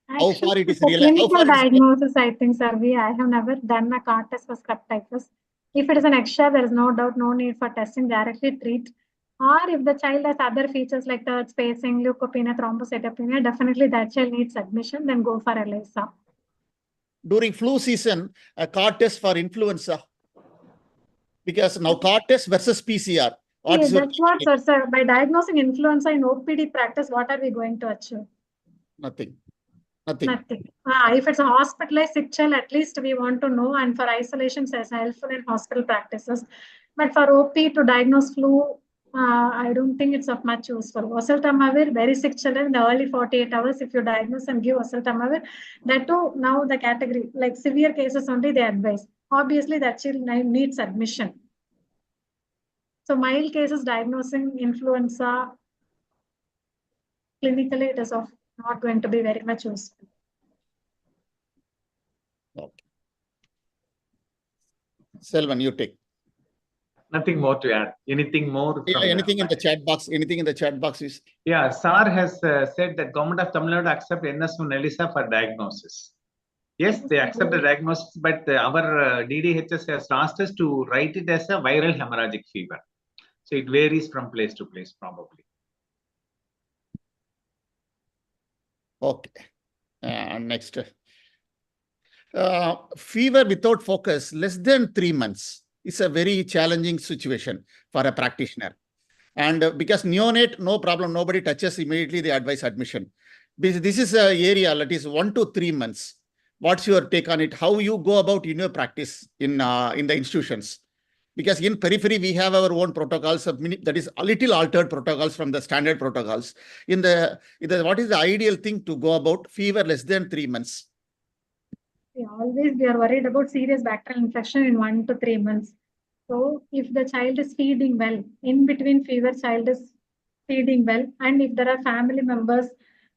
How far it is clinical diagnosis, I think, sir. I have never done a CAR test for scrub typhus. If it is an extra, there is no doubt, no need for testing, directly treat. Or if the child has other features like third spacing, leukopenia, thrombocytopenia, definitely that child needs admission, then go for ELISA. During flu season, a CAR test for influenza. Because now CAR test versus PCR. That's what, sir. By diagnosing influenza in OPD practice, what are we going to achieve? Nothing. If it's a hospitalized sick child, at least we want to know, and for isolation, as helpful in hospital practices. But for OP to diagnose flu, I don't think it's of much use. For oseltamivir, very sick children in the early 48 hours, if you diagnose and give oseltamivir, that too, now the category, like severe cases only they advise. Obviously, that child needs admission. So mild cases diagnosing influenza, clinically it is not going to be very much useful. Okay. Selvan, you take. Nothing more to add. Anything more? Anything in the chat box? Anything in the chat box is? Yeah, SAR has said that Government of Tamil Nadu accept NS1 ELISA for diagnosis. Yes, they accept the diagnosis, but our DDHS has asked us to write it as a viral hemorrhagic fever. So it varies from place to place, probably. Okay. Next. Fever without focus, less than 3 months. It's a very challenging situation for a practitioner. And because neonate, no problem, nobody touches, immediately they advise admission. This is an area that is 1 to 3 months. What's your take on it? How you go about in your practice in the institutions? Because in periphery, we have our own protocols, that is a little altered protocols from the standard protocols. What is the ideal thing to go about fever less than 3 months? Always we are worried about serious bacterial infection in 1 to 3 months. So if the child is feeding well, in between fever, child is feeding well, and if there are family members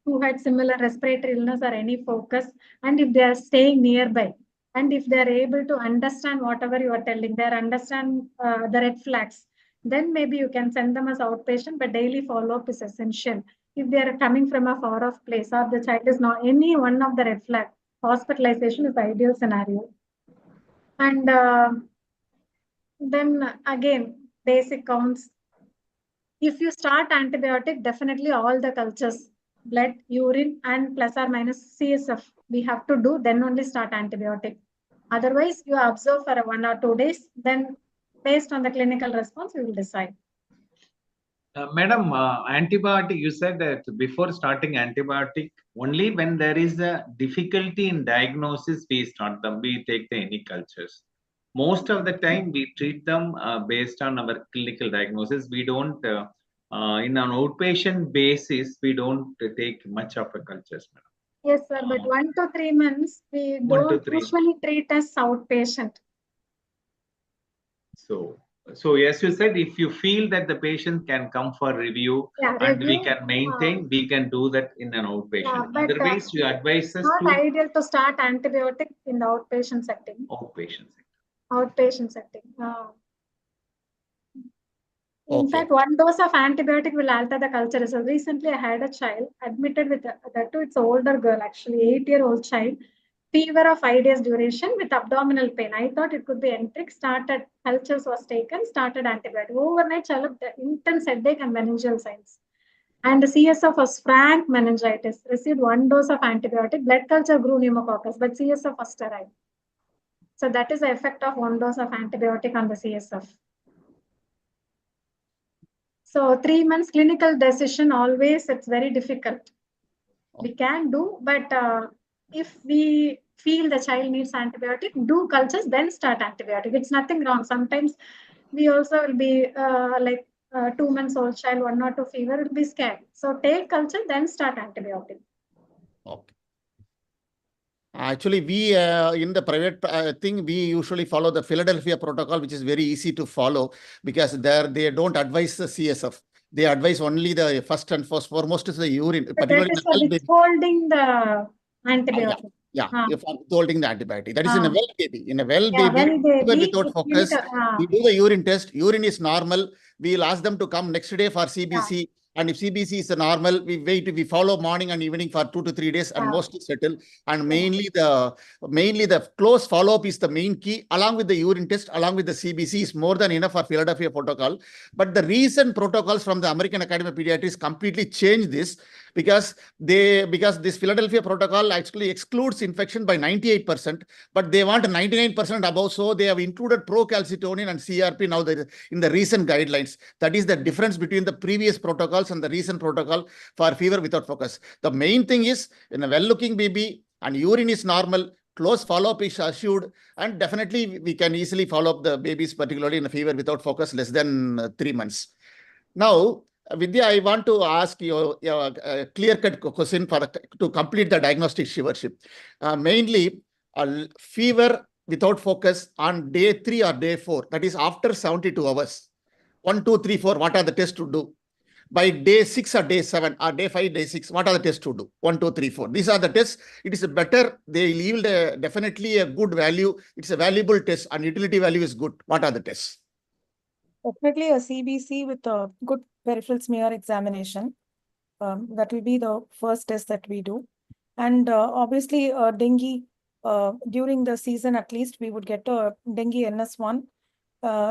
who had similar respiratory illness or any focus, and if they are staying nearby, and if they are able to understand whatever you are telling, they understand the red flags, then maybe you can send them as outpatient, but daily follow-up is essential. If they are coming from a far-off place or the child is not any one of the red flags, hospitalization is the ideal scenario. And then again, basic counts. If you start antibiotic, definitely all the cultures, blood, urine, and plus or minus CSF, we have to do, then only start antibiotic. Otherwise, you observe for 1 or 2 days, then based on the clinical response, you will decide. Madam, antibiotic, you said that before starting antibiotic, only when there is a difficulty in diagnosis, we start them, we take the any cultures. Most of the time, we treat them based on our clinical diagnosis. We don't, in an outpatient basis, we don't take much of a cultures, madam. Yes, sir, but 1 to 3 months, we 1 to don't 3. usually treat as outpatient. So as you said, if you feel that the patient can come for review, and we can maintain, we can do that in an outpatient. But, Otherwise, you advise us not to ideal to start antibiotic in the outpatient setting. outpatient. Outpatient setting. In Okay. fact, 1 dose of antibiotic will alter the culture result. Recently, I had a child admitted with that too. It's an older girl, actually, 8-year-old child. Fever of 5 days duration with abdominal pain. I thought it could be enteric. Started cultures was taken. Started antibiotic. Overnight, child intense headache and meningeal signs. And the CSF was frank meningitis. Received 1 dose of antibiotic. Blood culture grew pneumococcus, but CSF was sterile. So that is the effect of 1 dose of antibiotic on the CSF. So 3 months clinical decision, always it's very difficult. We can do, but if we feel the child needs antibiotic, do cultures, then start antibiotic. It's nothing wrong. Sometimes we also will be 2 months old child, 1 or 2 fever, will be scared. So take culture, then start antibiotic. Okay. Actually, we in the private thing, we usually follow the Philadelphia protocol, which is very easy to follow because there they don't advise the CSF. They advise only the first and foremost is the urine, But particularly that is for withholding the antibiotic. Yeah, if I'm withholding the antibiotic. That is in a well baby. In a well Yeah, baby, well baby, without focus, we do the urine test. Urine is normal. We'll ask them to come next day for CBC. And if CBC is normal, we follow morning and evening for 2 to 3 days and mostly settle. And mainly the close follow-up is the main key, along with the urine test, along with the CBC is more than enough for Philadelphia protocol. But the recent protocols from the American Academy of Pediatrics completely changed this because this Philadelphia protocol actually excludes infection by 98%, but they want 99% above. So they have included procalcitonin and CRP now in the recent guidelines. That is the difference between the previous protocols and the recent protocol for fever without focus. The main thing is in a well-looking baby and urine is normal, close follow-up is assured, and definitely we can easily follow up the babies, particularly in a fever without focus less than 3 months. Now, Vidya, I want to ask you a clear-cut question to complete the diagnostic stewardship. Mainly, fever without focus on day 3 or day 4, that is after 72 hours. 1, 2, 3, 4, what are the tests to do? By day 6 or day 7 or day 5, day 6, what are the tests to do? 1, 2, 3, 4. These are the tests. It is better. They yield definitely a good value. It's a valuable test and utility value is good. What are the tests? Definitely a CBC with a good peripheral smear examination. That will be the first test that we do. And obviously, dengue, during the season at least, we would get a dengue NS1.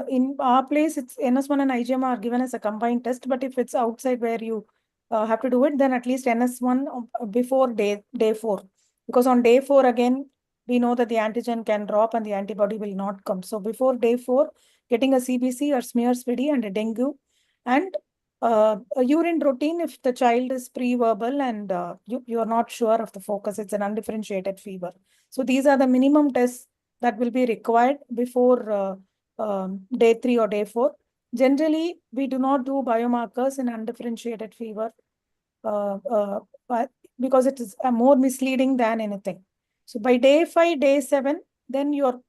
In our place, it's NS1 and IgM are given as a combined test, but if it's outside where you have to do it, then at least NS1 before day 4. Because on day 4, again, we know that the antigen can drop and the antibody will not come. So before day 4, getting a CBC or smear SPID and a dengue, and a urine routine if the child is pre-verbal and you are not sure of the focus, it's an undifferentiated fever. So these are the minimum tests that will be required before day 3 or day 4. Generally, we do not do biomarkers in undifferentiated fever because it is more misleading than anything. So by day 5, day 7, then your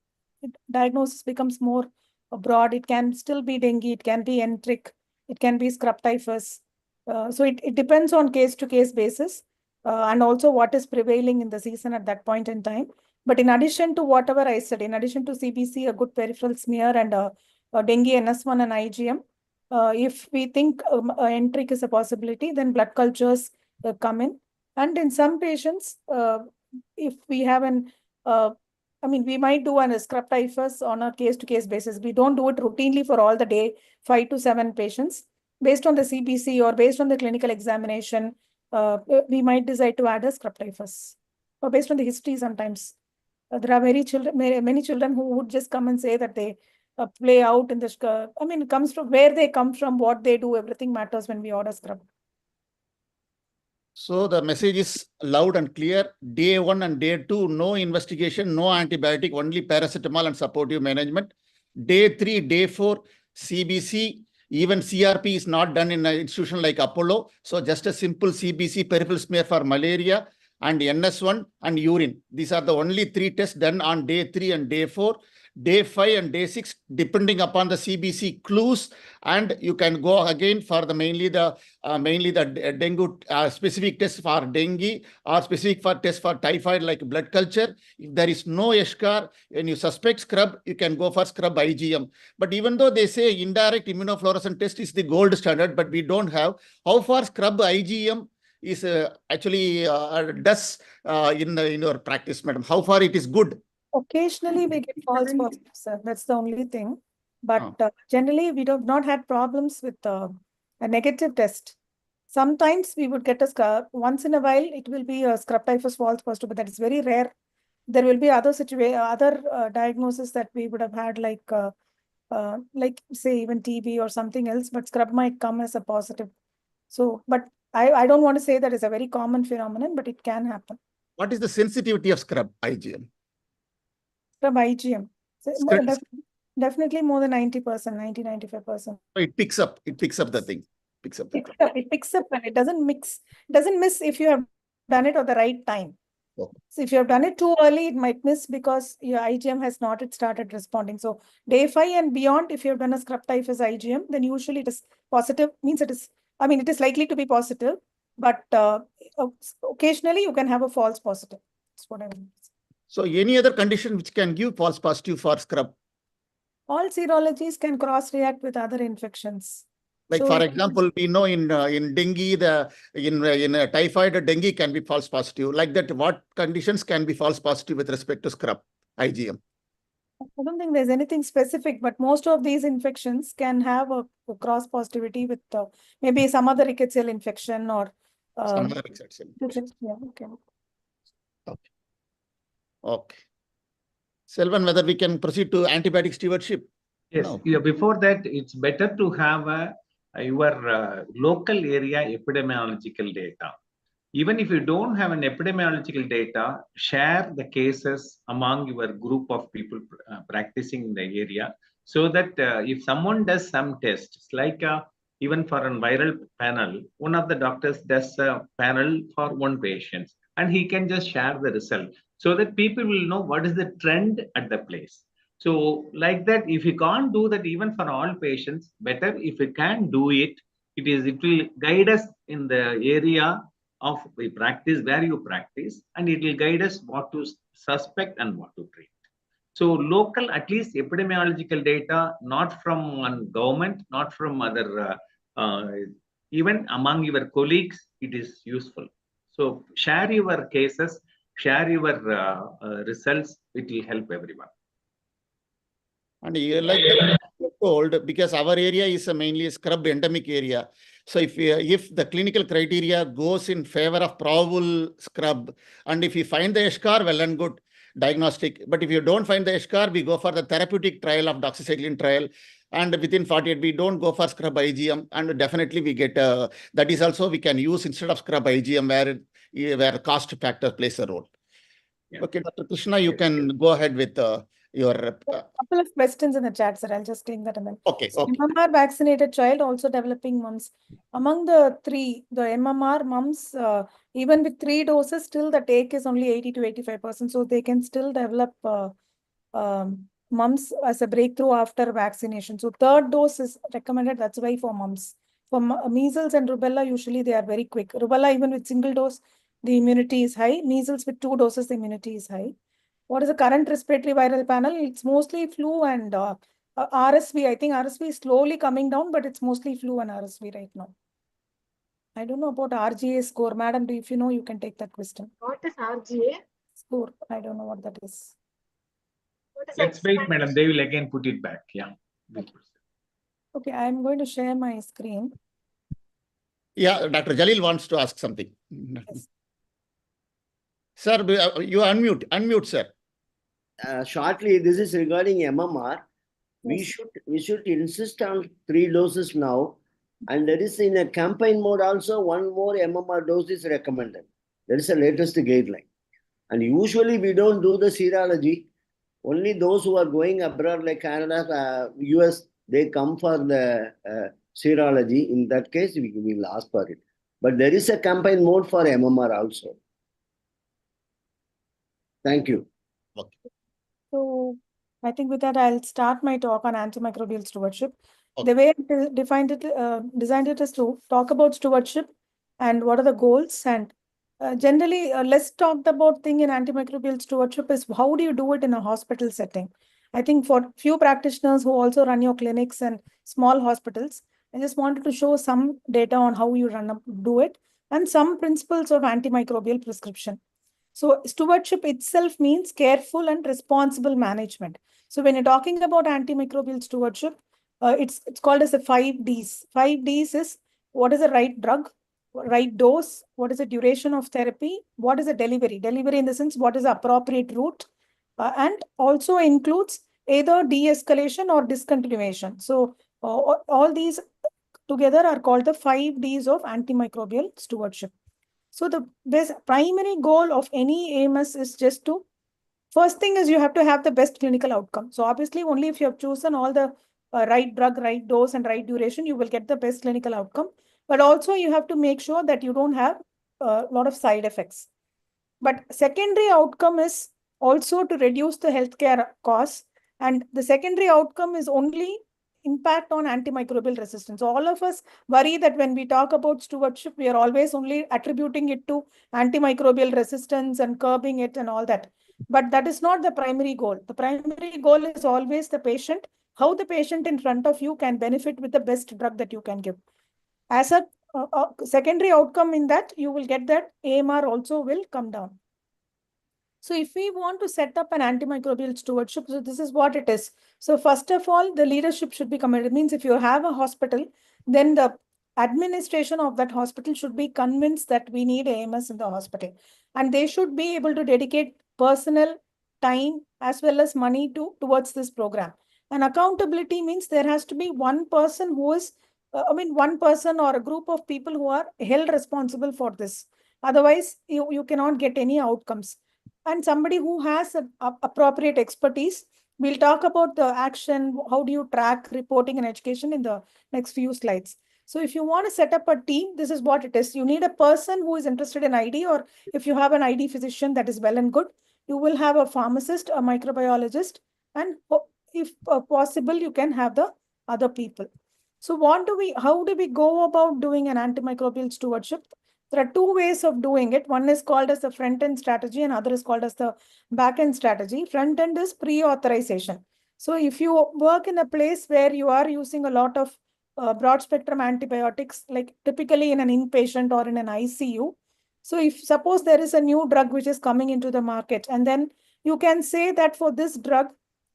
diagnosis becomes more broad. It can still be dengue, it can be enteric, it can be scrub typhus. So it depends on case-to-case basis and also what is prevailing in the season at that point in time. But in addition to whatever I said, in addition to CBC, a good peripheral smear and a dengue NS1 and IgM, if we think enteric is a possibility, then blood cultures come in. And in some patients, if we have an I mean, we might do a scrub typhus on a case-to-case basis. We don't do it routinely for all the day 5 to 7 patients. Based on the CBC or based on the clinical examination, we might decide to add a scrub typhus. Or based on the history sometimes. There are many children who would just come and say that they play out in the, I mean, it comes from where they come from, what they do, everything matters when we order scrub. So the message is loud and clear. Day 1 and day 2, no investigation, no antibiotic, only paracetamol and supportive management. Day 3, day 4, CBC, even CRP is not done in an institution like Apollo. So just a simple CBC peripheral smear for malaria and NS1 and urine. These are the only 3 tests done on day 3 and day 4. Day 5 and day 6, depending upon the CBC clues, and you can go again for the mainly the dengue specific test for dengue or specific for test for typhoid like blood culture. If there is no eschar and you suspect scrub, you can go for scrub IgM. But even though they say indirect immunofluorescent test is the gold standard, but we don't have, how far scrub IgM is actually does in your practice, madam? How far it is good? Occasionally we get false positives, sir. That's the only thing. But generally we have not had problems with a negative test. Sometimes we would get a scrub. Once in a while, it will be a scrub typhus false positive, but that is very rare. There will be other diagnoses that we would have had, like say even TB or something else, but scrub might come as a positive. So, but I don't want to say that is a very common phenomenon, but it can happen. What is the sensitivity of scrub IgM? Scrub IgM. So definitely more than 90%, 90-95%. It picks up the thing. It picks up and it doesn't miss if you have done it at the right time. Okay. So if you have done it too early, it might miss because your IgM has not started responding. So day 5 and beyond, if you have done a scrub typhus IgM, then usually it is positive, means it is, I mean, it is likely to be positive, but occasionally you can have a false positive. That's what I mean. So any other condition which can give false positive for scrub? All serologies can cross-react with other infections. Like, so for example, we know in dengue, in typhoid, dengue can be false positive. Like that, what conditions can be false positive with respect to scrub IgM? I don't think there's anything specific, but most of these infections can have a cross positivity with maybe some other rickettsial infection or some other rickettsial infection. Yeah, okay. Okay. Selvan, whether we can proceed to antibiotic stewardship? Yes. No. Yeah, before that, it's better to have your local area epidemiological data. Even if you don't have an epidemiological data, share the cases among your group of people practicing in the area, so that if someone does some tests, like even for a viral panel, one of the doctors does a panel for one patient, and he can just share the result, so that people will know what is the trend at the place. So like that, if you can't do that even for all patients, better if you can do it, it will guide us in the area of the practice, where you practice, and it will guide us what to suspect and what to treat. So local, at least epidemiological data, not from one government, not from other, even among your colleagues, it is useful. So share your cases, share your results, it will help everyone. And like that, told, because our area is mainly a scrub endemic area. So if the clinical criteria goes in favor of probable scrub, and if you find the eschar, well and good, diagnostic. But if you don't find the eschar, we go for the therapeutic trial of doxycycline trial. And within 48, we don't go for scrub IgM. And definitely we get, that is also we can use instead of scrub IgM where cost factor plays a role. Yeah. Okay, Dr. Krishna, you can go ahead with your... couple of questions in the chat, sir. I'll just take that a minute. Okay, okay. MMR vaccinated child also developing mumps. Among the three, the MMR mumps, even with 3 doses, still the take is only 80 to 85%. So they can still develop mumps as a breakthrough after vaccination. So 3rd dose is recommended. That's why for mumps. For measles and rubella, usually they are very quick. Rubella, even with single dose, the immunity is high. Measles with 2 doses, the immunity is high. What is the current respiratory viral panel? It's mostly flu and RSV. I think RSV is slowly coming down, but it's mostly flu and RSV right now. I don't know about RGA score. Madam, if you know, you can take that question. What is RGA? Score. I don't know what that is. Let's wait, madam. They will again put it back. Yeah. Okay, I'm going to share my screen. Yeah, Dr. Jalil wants to ask something. Yes. Sir, you unmute, sir. Shortly, this is regarding MMR. Yes. We should insist on 3 doses now, and there is in a campaign mode also 1 more MMR dose is recommended. That is the latest guideline. And usually we don't do the serology. Only those who are going abroad like Canada, US, they come for the serology. In that case, we will ask for it. But there is a campaign mode for MMR also. Thank you. Okay. So I think with that, I'll start my talk on antimicrobial stewardship. Okay. The way I designed it is to talk about stewardship and what are the goals. And generally, less talked about thing in antimicrobial stewardship is how do you do it in a hospital setting. I think for few practitioners who also run your clinics and small hospitals, I just wanted to show some data on how you do it and some principles of antimicrobial prescription. So stewardship itself means careful and responsible management. So when you're talking about antimicrobial stewardship, it's called as the 5 Ds. 5 Ds is what is the right drug, right dose, what is the duration of therapy, what is the delivery. Delivery in the sense, what is the appropriate route, and also includes either de-escalation or discontinuation. So all these together are called the 5 Ds of antimicrobial stewardship. So the primary goal of any AMS is just to, first thing is you have to have the best clinical outcome. So obviously only if you have chosen all the right drug, right dose and right duration, you will get the best clinical outcome. But also you have to make sure that you don't have a lot of side effects. But secondary outcome is also to reduce the healthcare costs. And the secondary outcome is only impact on antimicrobial resistance. So all of us worry that when we talk about stewardship, we are always only attributing it to antimicrobial resistance and curbing it and all that. But that is not the primary goal. The primary goal is always the patient, how the patient in front of you can benefit with the best drug that you can give. As a secondary outcome in that, you will get that AMR also will come down. So if we want to set up an antimicrobial stewardship, so this is what it is. So first of all, the leadership should be committed. It means if you have a hospital, then the administration of that hospital should be convinced that we need AMS in the hospital. And they should be able to dedicate personal time as well as money towards this program. And accountability means there has to be one person who is, one person or a group of people who are held responsible for this. Otherwise, you cannot get any outcomes. And somebody who has appropriate expertise. We'll talk about the action, how do you track reporting and education in the next few slides. So if you want to set up a team, this is what it is. You need a person who is interested in ID, or if you have an ID physician, that is well and good. You will have a pharmacist, a microbiologist, and if possible, you can have the other people. So how do we go about doing an antimicrobial stewardship? There are 2 ways of doing it. One is called as the front-end strategy and other is called as the back-end strategy. Front-end is pre-authorization. So if you work in a place where you are using a lot of broad-spectrum antibiotics, like typically in an inpatient or in an ICU, so if suppose there is a new drug which is coming into the market, and then you can say that for this drug,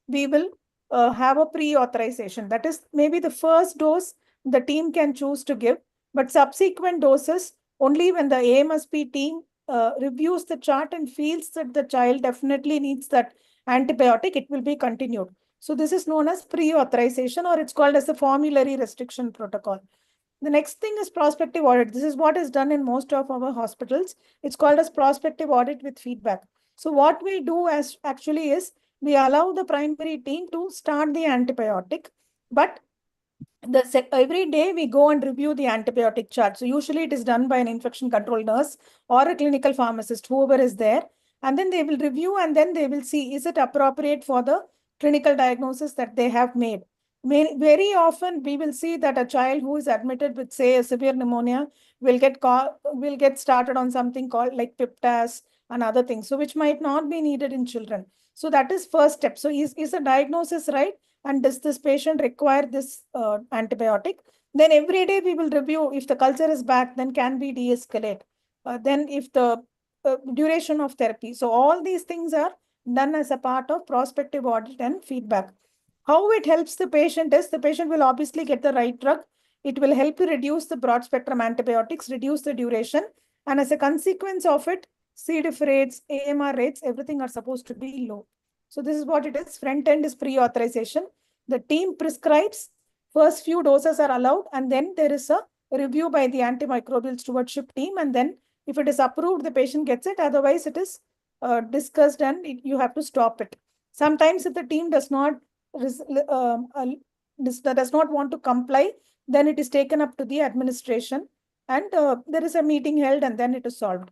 we will have a pre-authorization. That is maybe the first dose the team can choose to give, but subsequent doses, only when the AMSP team reviews the chart and feels that the child definitely needs that antibiotic, it will be continued. So this is known as pre-authorization, or it's called as the formulary restriction protocol. The next thing is prospective audit. This is what is done in most of our hospitals. It's called as prospective audit with feedback. So what we do actually is we allow the primary team to start the antibiotic, but every day we go and review the antibiotic chart. So usually it is done by an infection control nurse or a clinical pharmacist, whoever is there. And then they will review and then they will see, is it appropriate for the clinical diagnosis that they have made? Very often we will see that a child who is admitted with, say, a severe pneumonia will get started on something called like Piptas and other things, so which might not be needed in children. So that is first step. So is the diagnosis right? And does this patient require this antibiotic? Then every day we will review. If the culture is back, then can we de-escalate? Then if the duration of therapy. So all these things are done as a part of prospective audit and feedback. How it helps the patient is the patient will obviously get the right drug. It will help you reduce the broad spectrum antibiotics, reduce the duration. And as a consequence of it, C. diff rates, AMR rates, everything are supposed to be low. So this is what it is. Front end is pre-authorization. The team prescribes, first few doses are allowed, and then there is a review by the antimicrobial stewardship team. And then if it is approved, the patient gets it. Otherwise, it is discussed and you have to stop it. Sometimes if the team does not want to comply, then it is taken up to the administration and there is a meeting held and then it is solved.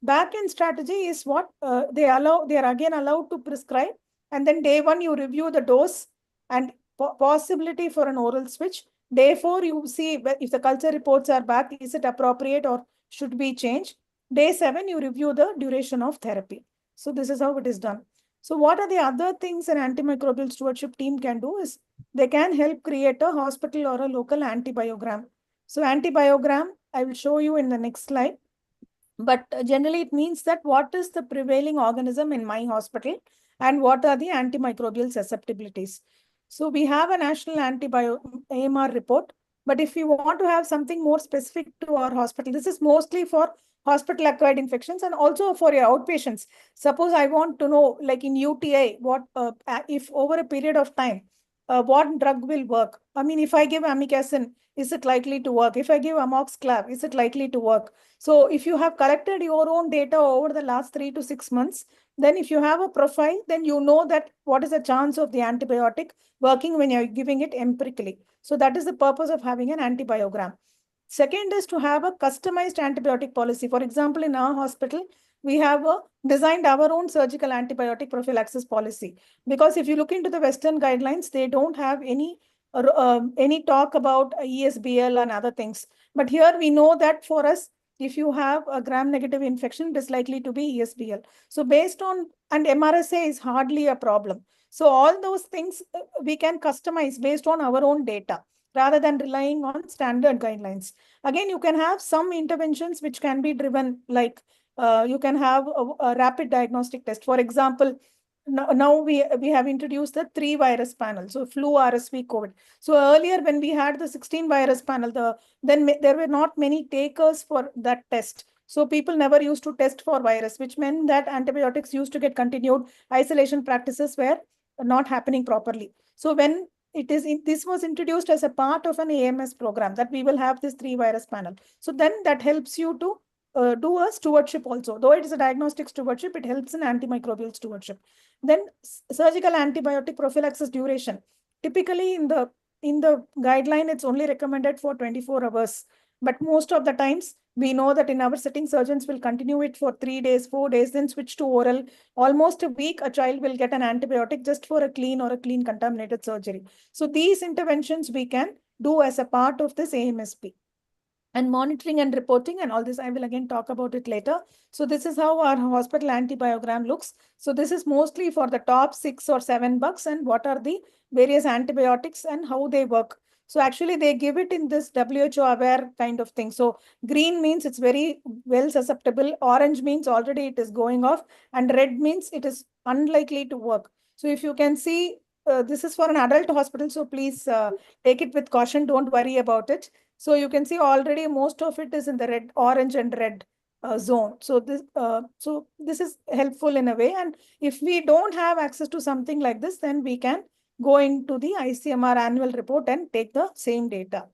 Back-end strategy is what they are again allowed to prescribe, and then day 1 you review the dose and possibility for an oral switch. Day 4 you see if the culture reports are back, is it appropriate or should be changed. Day 7 you review the duration of therapy. So this is how it is done. So what are the other things an antimicrobial stewardship team can do is they can help create a hospital or a local antibiogram. So antibiogram, I will show you in the next slide. But generally it means that what is the prevailing organism in my hospital and what are the antimicrobial susceptibilities. So we have a national AMR report, but if you want to have something more specific to our hospital, this is mostly for hospital acquired infections and also for your outpatients. Suppose I want to know, like in UTI, what if over a period of time, what drug will work. I mean, if I give amikacin, is it likely to work? If I give amoxiclav, is it likely to work? So if you have collected your own data over the last 3 to 6 months, then if you have a profile, then you know that what is the chance of the antibiotic working when you're giving it empirically. So that is the purpose of having an antibiogram. Second is to have a customized antibiotic policy. For example, in our hospital, we have designed our own surgical antibiotic prophylaxis policy. Because if you look into the Western guidelines, they don't have any talk about ESBL and other things. But here we know that for us, if you have a gram-negative infection, it is likely to be ESBL. So based on, and MRSA is hardly a problem. So all those things we can customize based on our own data rather than relying on standard guidelines. Again, you can have some interventions which can be driven, like you can have a rapid diagnostic test. For example, now we have introduced the 3 virus panel. So flu, RSV, COVID. So earlier when we had the 16 virus panel, then there were not many takers for that test. So people never used to test for virus, which meant that antibiotics used to get continued. Isolation practices were not happening properly. So when this was introduced as a part of an AMS program, that we will have this 3 virus panel. So then that helps you to do a stewardship also. Though it is a diagnostic stewardship, it helps in antimicrobial stewardship. Then surgical antibiotic prophylaxis duration. Typically in the guideline, it's only recommended for 24 hours. But most of the times, we know that in our setting, surgeons will continue it for 3 days, 4 days, then switch to oral. Almost a week, a child will get an antibiotic just for a clean contaminated surgery. So these interventions we can do as a part of this AMSP. And monitoring and reporting and all this, I will again talk about it later. So this is how our hospital antibiogram looks. So this is mostly for the top 6 or 7 bucks and what are the various antibiotics and how they work. So actually they give it in this WHO aware kind of thing. So green means it's very well susceptible. Orange means already it is going off. And red means it is unlikely to work. So if you can see, this is for an adult hospital. So please take it with caution. Don't worry about it. So you can see already most of it is in the red, orange and red zone. So this is helpful in a way. And if we don't have access to something like this, then we can go into the ICMR annual report and take the same data.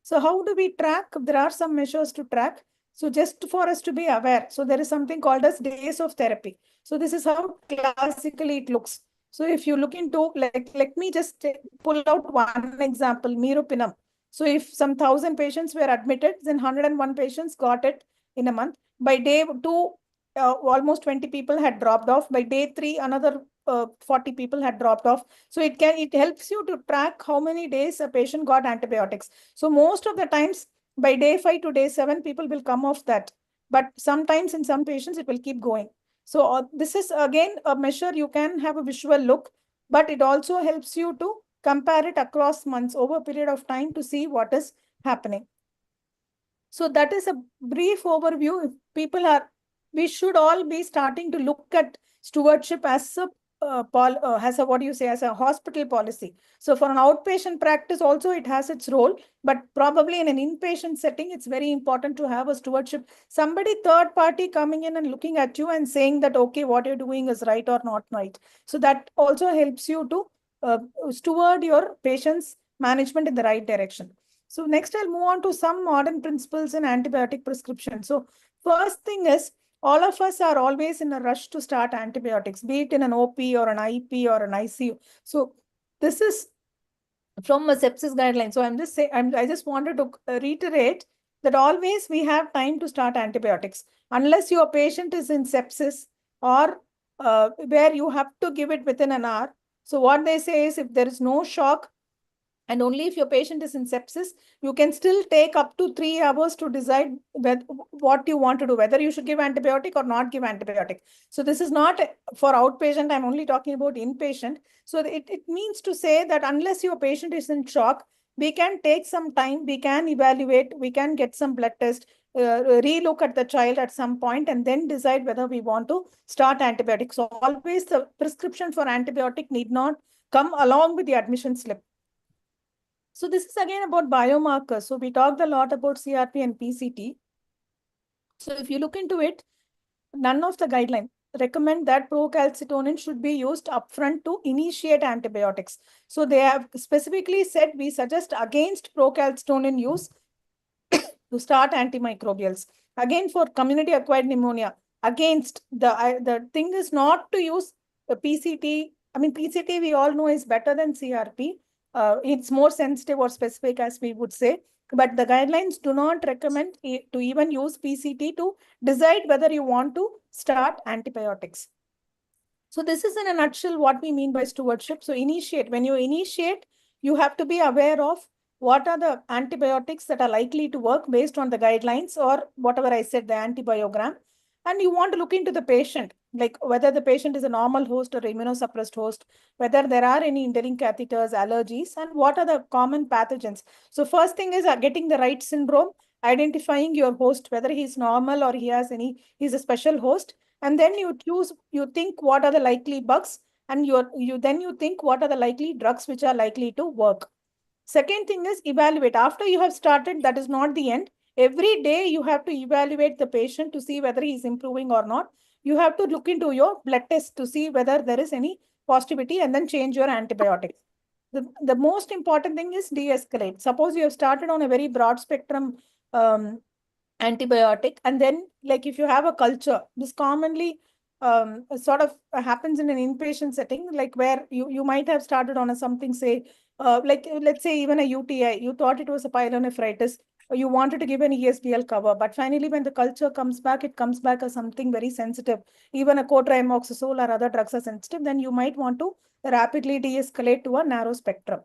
So how do we track? There are some measures to track. So just for us to be aware. So there is something called as days of therapy. So this is how classically it looks. So if you look into, let me just pull out one example, meropenem. So if some 1,000 patients were admitted, then 101 patients got it in a month. By day 2, almost 20 people had dropped off. By day 3, another 40 people had dropped off. So it helps you to track how many days a patient got antibiotics. So most of the times by day 5 to day 7, people will come off that. But sometimes in some patients, it will keep going. So this is again a measure you can have a visual look, but it also helps you to compare it across months over a period of time to see what is happening. So that is a brief overview. If people are we should all be starting to look at stewardship as a as a hospital policy. So for an outpatient practice also, it has its role, but probably in an inpatient setting, it's very important to have a stewardship. Somebody third party coming in and looking at you and saying that, okay, what you're doing is right or not right. So that also helps you to steward your patient's management in the right direction. So next I'll move on to some modern principles in antibiotic prescription. So first thing is, all of us are always in a rush to start antibiotics, be it in an OP or an IP or an ICU. So this is from a sepsis guideline. So I just wanted to reiterate that always we have time to start antibiotics unless your patient is in sepsis or where you have to give it within an hour. So what they say is, if there is no shock, and only if your patient is in sepsis, you can still take up to 3 hours to decide what you want to do, whether you should give antibiotic or not give antibiotic. So this is not for outpatient, I'm only talking about inpatient. So it means to say that unless your patient is in shock, we can take some time, we can evaluate, we can get some blood test, relook at the child at some point, and then decide whether we want to start antibiotics. So always the prescription for antibiotic need not come along with the admission slip. So this is again about biomarkers. So we talked a lot about CRP and PCT. So if you look into it, none of the guidelines recommend that procalcitonin should be used upfront to initiate antibiotics. So they have specifically said we suggest against procalcitonin use to start antimicrobials. Again, for community acquired pneumonia, against the thing is not to use the PCT. I mean, PCT we all know is better than CRP. It's more sensitive or specific, as we would say, but the guidelines do not recommend to even use PCT to decide whether you want to start antibiotics. So this is in a nutshell what we mean by stewardship. So initiate, when you initiate, you have to be aware of what are the antibiotics that are likely to work based on the guidelines or whatever I said, the antibiogram. And you want to look into the patient, like whether the patient is a normal host or immunosuppressed host, whether there are any indwelling catheters, allergies, and what are the common pathogens. So first thing is getting the right syndrome, identifying your host, whether he's normal or he's a special host. And then you think what are the likely bugs, and you think what are the likely drugs which are likely to work. Second thing is evaluate. After you have started, that is not the end. Every day you have to evaluate the patient to see whether he is improving or not. You have to look into your blood test to see whether there is any positivity, and then change your antibiotics. The most important thing is de-escalate. Suppose you have started on a very broad spectrum antibiotic, and then like if you have a culture, this commonly sort of happens in an inpatient setting, like where you might have started on a something, say like let's say even a UTI, you thought it was a pyelonephritis, or you wanted to give an ESBL cover, but finally when the culture comes back, it comes back as something very sensitive, even a cotrimoxazole or other drugs are sensitive, then you might want to rapidly de-escalate to a narrow spectrum.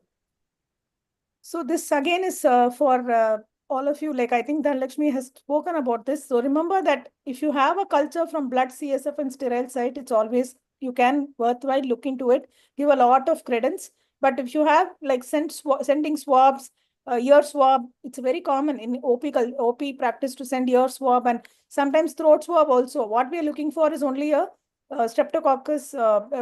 So this again is for all of you, like I think Dhanlakshmi has spoken about this. So remember that if you have a culture from blood, CSF and sterile site, it's always, you can worthwhile look into it, give a lot of credence. But if you have like sending swabs, ear swab, it's very common in OP practice to send ear swab, and sometimes throat swab also. What we are looking for is only a streptococcus,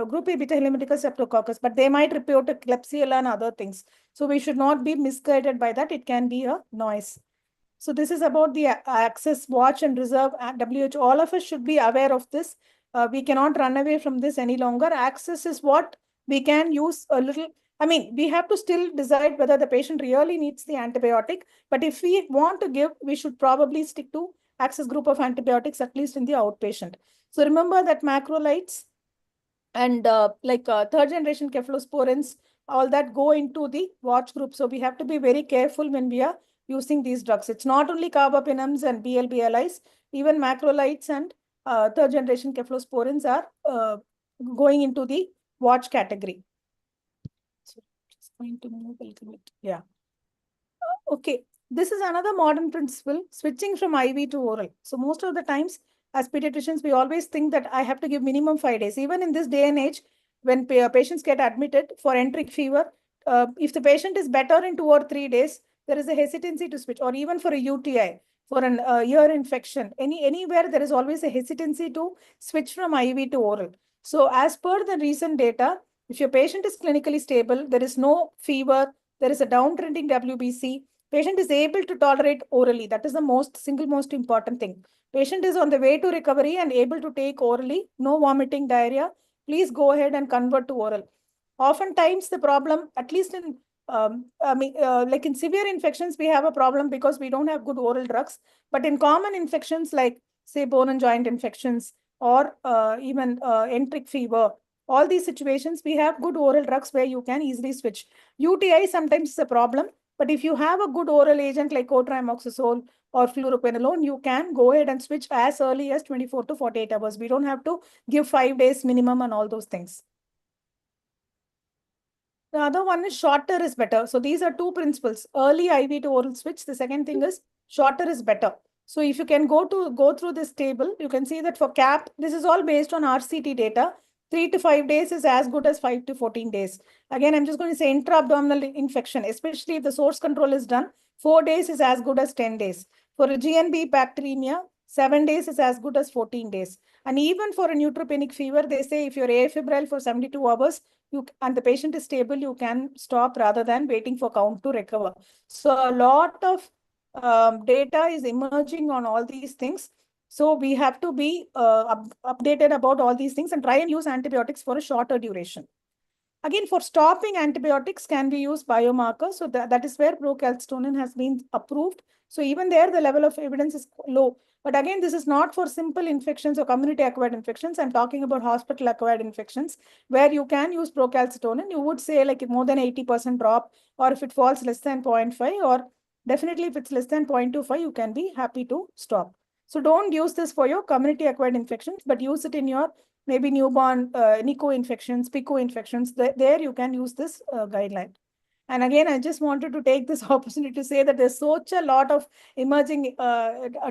group A beta heliminthical streptococcus, but they might report a Klebsiella and other things. So we should not be misguided by that. It can be a noise. So this is about the access, watch and reserve at WHO. All of us should be aware of this. We cannot run away from this any longer. Access is what we can use a little. I mean, we have to still decide whether the patient really needs the antibiotic. But if we want to give, we should probably stick to access group of antibiotics, at least in the outpatient. So remember that macrolides and third generation cephalosporins, all that go into the watch group. So we have to be very careful when we are using these drugs. It's not only carbapenems and BLBLIs, even macrolides and third generation cephalosporins are going into the watch category. So just going to move a little bit. Yeah. Okay. This is another modern principle, switching from IV to oral. So most of the times, as pediatricians, we always think that I have to give minimum 5 days. Even in this day and age, when patients get admitted for enteric fever, if the patient is better in 2 or 3 days, there is a hesitancy to switch, or even for a UTI. for an ear infection, anywhere there is always a hesitancy to switch from IV to oral. So as per the recent data, if your patient is clinically stable, there is no fever, there is a downtrending WBC, patient is able to tolerate orally. That is the single most important thing. Patient is on the way to recovery and able to take orally, no vomiting, diarrhea, please go ahead and convert to oral. Oftentimes the problem, at least in like in severe infections, we have a problem because we don't have good oral drugs. But in common infections like, say, bone and joint infections or even enteric fever, all these situations, we have good oral drugs where you can easily switch. UTI sometimes is a problem, but if you have a good oral agent like cotrimoxazole or fluoroquinolone, you can go ahead and switch as early as 24 to 48 hours. We don't have to give 5 days minimum and all those things. The other one is shorter is better. So these are two principles, early IV to oral switch. The second thing is shorter is better. So if you can go through this table, you can see that for CAP, this is all based on RCT data. 3 to 5 days is as good as 5 to 14 days. Again, I'm just going to say intra-abdominal infection, especially if the source control is done, 4 days is as good as 10 days. For a GNB bacteremia, 7 days is as good as 14 days. And even for a neutropenic fever, they say if you're afebrile for 72 hours, and the patient is stable, you can stop rather than waiting for count to recover. So a lot of data is emerging on all these things. So we have to be updated about all these things and try and use antibiotics for a shorter duration. Again, for stopping antibiotics, can we use biomarkers? So that is where procalcitonin has been approved. So even there, the level of evidence is low. But again, this is not for simple infections or community-acquired infections. I'm talking about hospital-acquired infections, where you can use procalcitonin. You would say like more than 80% drop, or if it falls less than 0.5, or definitely if it's less than 0.25, you can be happy to stop. So don't use this for your community-acquired infections, but use it in your maybe newborn NICO infections, PICO infections. There you can use this guideline. And again, I just wanted to take this opportunity to say that there's such a lot of emerging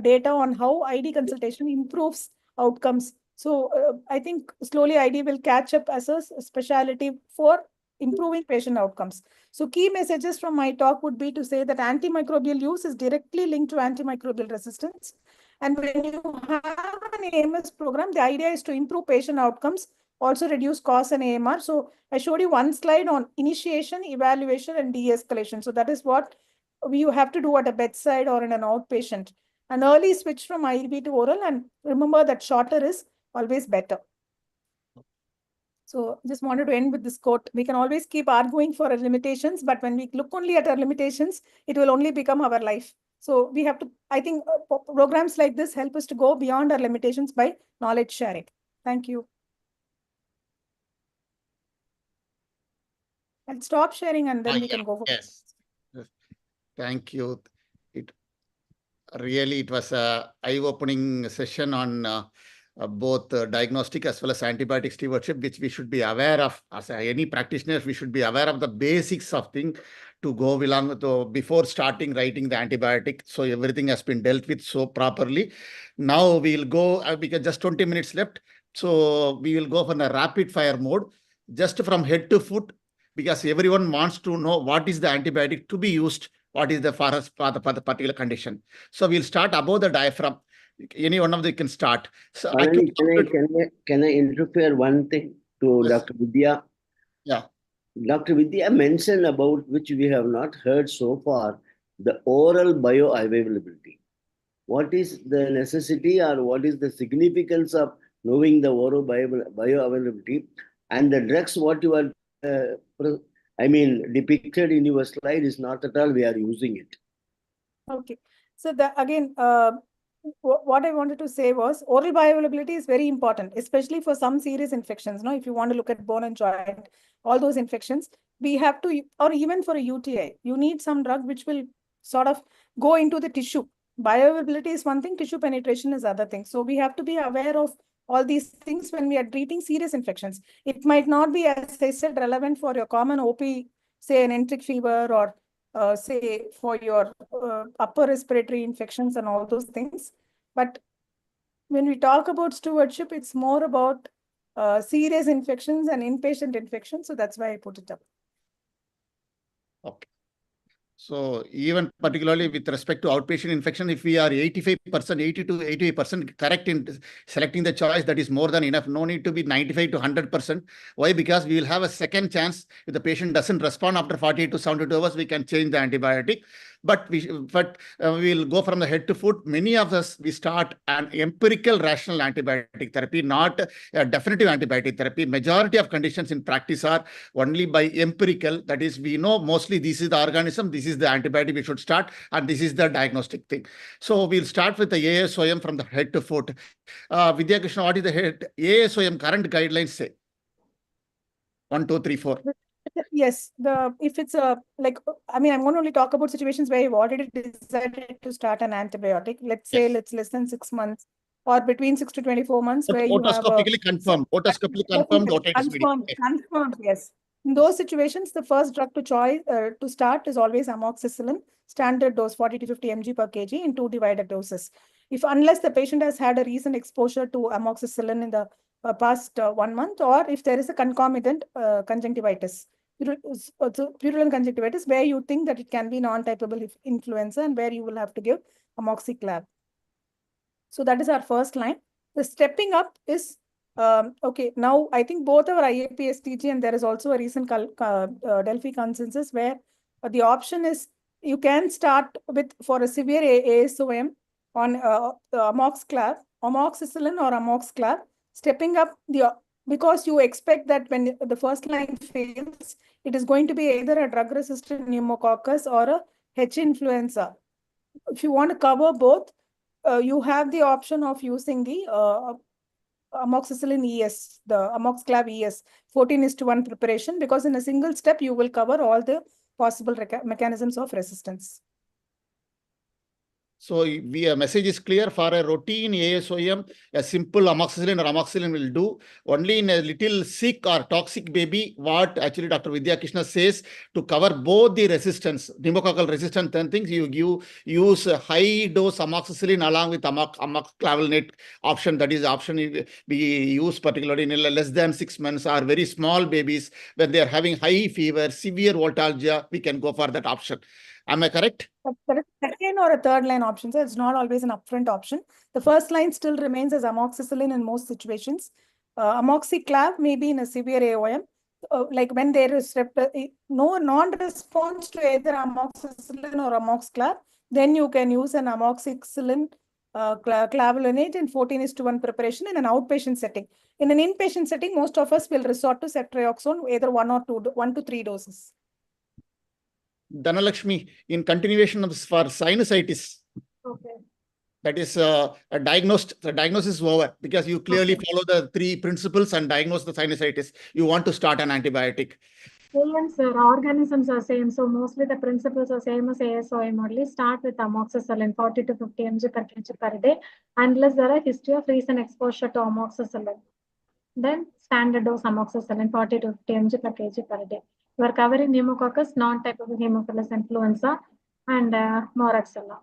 data on how ID consultation improves outcomes. So I think slowly ID will catch up as a specialty for improving patient outcomes. So key messages from my talk would be to say that antimicrobial use is directly linked to antimicrobial resistance. And when you have an AMS program, the idea is to improve patient outcomes, also reduce costs and AMR. So I showed you one slide on initiation, evaluation, and de-escalation. So that is what you have to do at a bedside or in an outpatient. An early switch from IV to oral, and remember that shorter is always better. So just wanted to end with this quote. We can always keep arguing for our limitations, but when we look only at our limitations, it will only become our life. So we have to, I think programs like this help us to go beyond our limitations by knowledge sharing. Thank you. I'll stop sharing and then we can go for. Yes. Thank you. It was a eye-opening session on both diagnostic as well as antibiotic stewardship, which we should be aware of. As any practitioners, we should be aware of the basics of things to go along with before starting writing the antibiotic. So everything has been dealt with so properly. Now we'll go, we can just 20 minutes left. So we will go for a rapid fire mode, just from head to foot, because everyone wants to know what is the antibiotic to be used, what is the for the particular condition. So we'll start above the diaphragm. Any one of them can start. So can I interfere one thing to yes. Dr. Vidya? Yeah. Dr. Vidya mentioned about, which we have not heard so far, the oral bioavailability. What is the necessity or what is the significance of knowing the oral bioavailability and the drugs what you are depicted in your slide is not at all we are using it. Okay. So again, what I wanted to say was oral bioavailability is very important, especially for some serious infections. No, if you want to look at bone and joint, all those infections, we have to, or even for a UTI, you need some drug which will sort of go into the tissue. Bioavailability is one thing, tissue penetration is other thing. So we have to be aware of all these things when we are treating serious infections. It might not be, as I said, relevant for your common OP, say an enteric fever, or say for your upper respiratory infections and all those things. But when we talk about stewardship, it's more about serious infections and inpatient infections. So that's why I put it up. Okay. So even particularly with respect to outpatient infection, if we are 85%, 80 to 88% correct in selecting the choice, that is more than enough. No need to be 95 to 100%. Why? Because we will have a second chance. If the patient doesn't respond after 48 to 72 hours, we can change the antibiotic. But we will go from the head to foot. Many of us, we start an empirical rational antibiotic therapy, not a definitive antibiotic therapy. Majority of conditions in practice are only by empirical. That is, we know mostly this is the organism, this is the antibiotic we should start, and this is the diagnostic thing. So we'll start with the ASOM from the head to foot. Vidya Krishna, what is the head? ASOM current guidelines say? 1, 2, 3, 4. Yes, if it's like, I mean, I'm going to only talk about situations where you've already decided to start an antibiotic. Let's say it's less than 6 months or between 6 to 24 months where you have Otoscopically confirmed. Otoscopically confirmed otitis media. Confirmed, yes. In those situations, the first drug to start is always amoxicillin, standard dose 40 to 50 mg per kg in 2 divided doses. Unless the patient has had a recent exposure to amoxicillin in the past 1 month, or if there is a concomitant conjunctivitis, purulent conjunctivitis, where you think that it can be non-typable influenza and where you will have to give amoxiclav. So that is our first line. The stepping up is, okay, now I think both our IAP, STG, and there is also a recent Delphi consensus where the option is you can start with, for a severe ASOM, on amoxiclav, amoxicillin or amoxiclav, stepping up because you expect that when the first line fails, it is going to be either a drug-resistant pneumococcus or a H influenza. If you want to cover both, you have the option of using the amoxicillin ES, the amoxiclav ES, 14:1 preparation, because in a single step, you will cover all the possible mechanisms of resistance. So a message is clear. For a routine ASOM, a simple amoxicillin or amoxicillin will do. Only in a little sick or toxic baby, what actually Dr. Vidya Krishna says, to cover both the resistance, pneumococcal resistance and things, you use a high dose amoxicillin along with amoxiclavinate option. That is option we use particularly in less than 6 months or very small babies when they are having high fever, severe voltalgia. We can go for that option. Am I correct? There is a second or a third line option, so it's not always an upfront option. The first line still remains as amoxicillin in most situations. Amoxiclav may be in a severe AOM, like when there is no non-response to either amoxicillin or amoxiclav, then you can use an amoxicillin clavulanate in 14:1 preparation in an outpatient setting. In an inpatient setting, most of us will resort to ceftriaxone, either 1 to 3 doses. Dhanalakshmi, in continuation of this, for sinusitis, Okay. that is the diagnosis is over because you clearly follow the 3 principles and diagnose the sinusitis. You want to start an antibiotic. Same, sir. Organisms are same. So mostly the principles are same as ASOM only. Start with amoxicillin 40 to 50 mg per kg per day, unless there are history of recent exposure to amoxicillin. Then standard dose amoxicillin 40 to 50 mg per kg per day. We are covering pneumococcus, non-typable Haemophilus influenza, and Moraxella.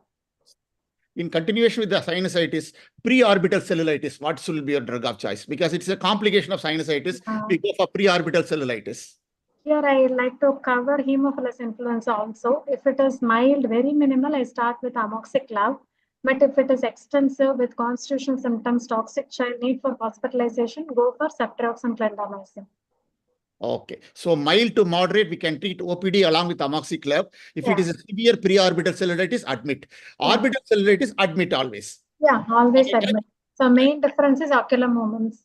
In continuation with the sinusitis, preorbital cellulitis, what should be your drug of choice? Because it's a complication of sinusitis, we go for preorbital cellulitis. Here I like to cover Haemophilus influenza also. If it is mild, very minimal, I start with amoxiclav. But if it is extensive with constitutional symptoms, toxic child, need for hospitalization, go for ceftriaxone clindamycin. Okay. So mild to moderate, we can treat OPD along with amoxiclav. If it is a severe preorbital cellulitis, admit. Orbital cellulitis, admit always. Yeah, always admit. So main difference is ocular movements.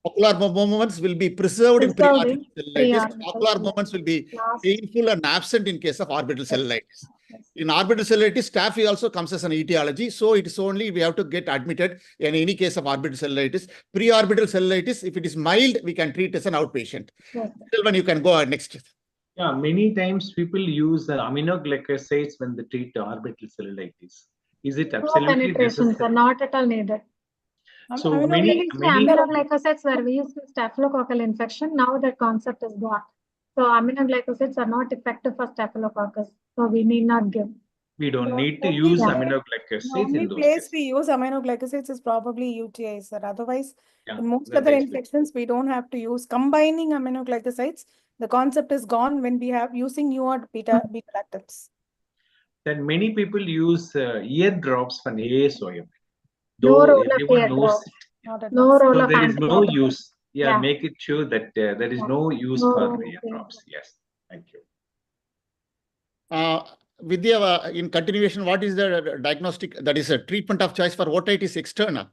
Ocular movements will be preserved in preorbital cellulitis. Ocular movements will be painful and absent in case of orbital cellulitis. In orbital cellulitis, staph also comes as an etiology. So it is only we have to get admitted in any case of orbital cellulitis. Preorbital cellulitis, if it is mild, we can treat as an outpatient. Till when you can go next. Yeah, many times people use aminoglycosides when they treat orbital cellulitis. Is it absolutely necessary? Not at all needed. So many aminoglycosides were used in staphylococcal infection. Now that concept is gone. So aminoglycosides are not effective for staphylococcus. So we need not give. We don't need to use aminoglycosides in those cases. We use aminoglycosides is probably UTI, sir. Otherwise, in most other infections, we don't have to use combining aminoglycosides. The concept is gone when we have using newer beta lactams. then many people use ear drops for ASOM. No Though role of everyone ear knows, drop. Not at No all. role so of there is no antibiotic. use. Yeah, Yeah. make it sure that there is Yeah. no use No for role of ear ear drops. drop. Yes, thank you. Vidya, in continuation, what is the diagnostic, that is a treatment of choice for otitis externa?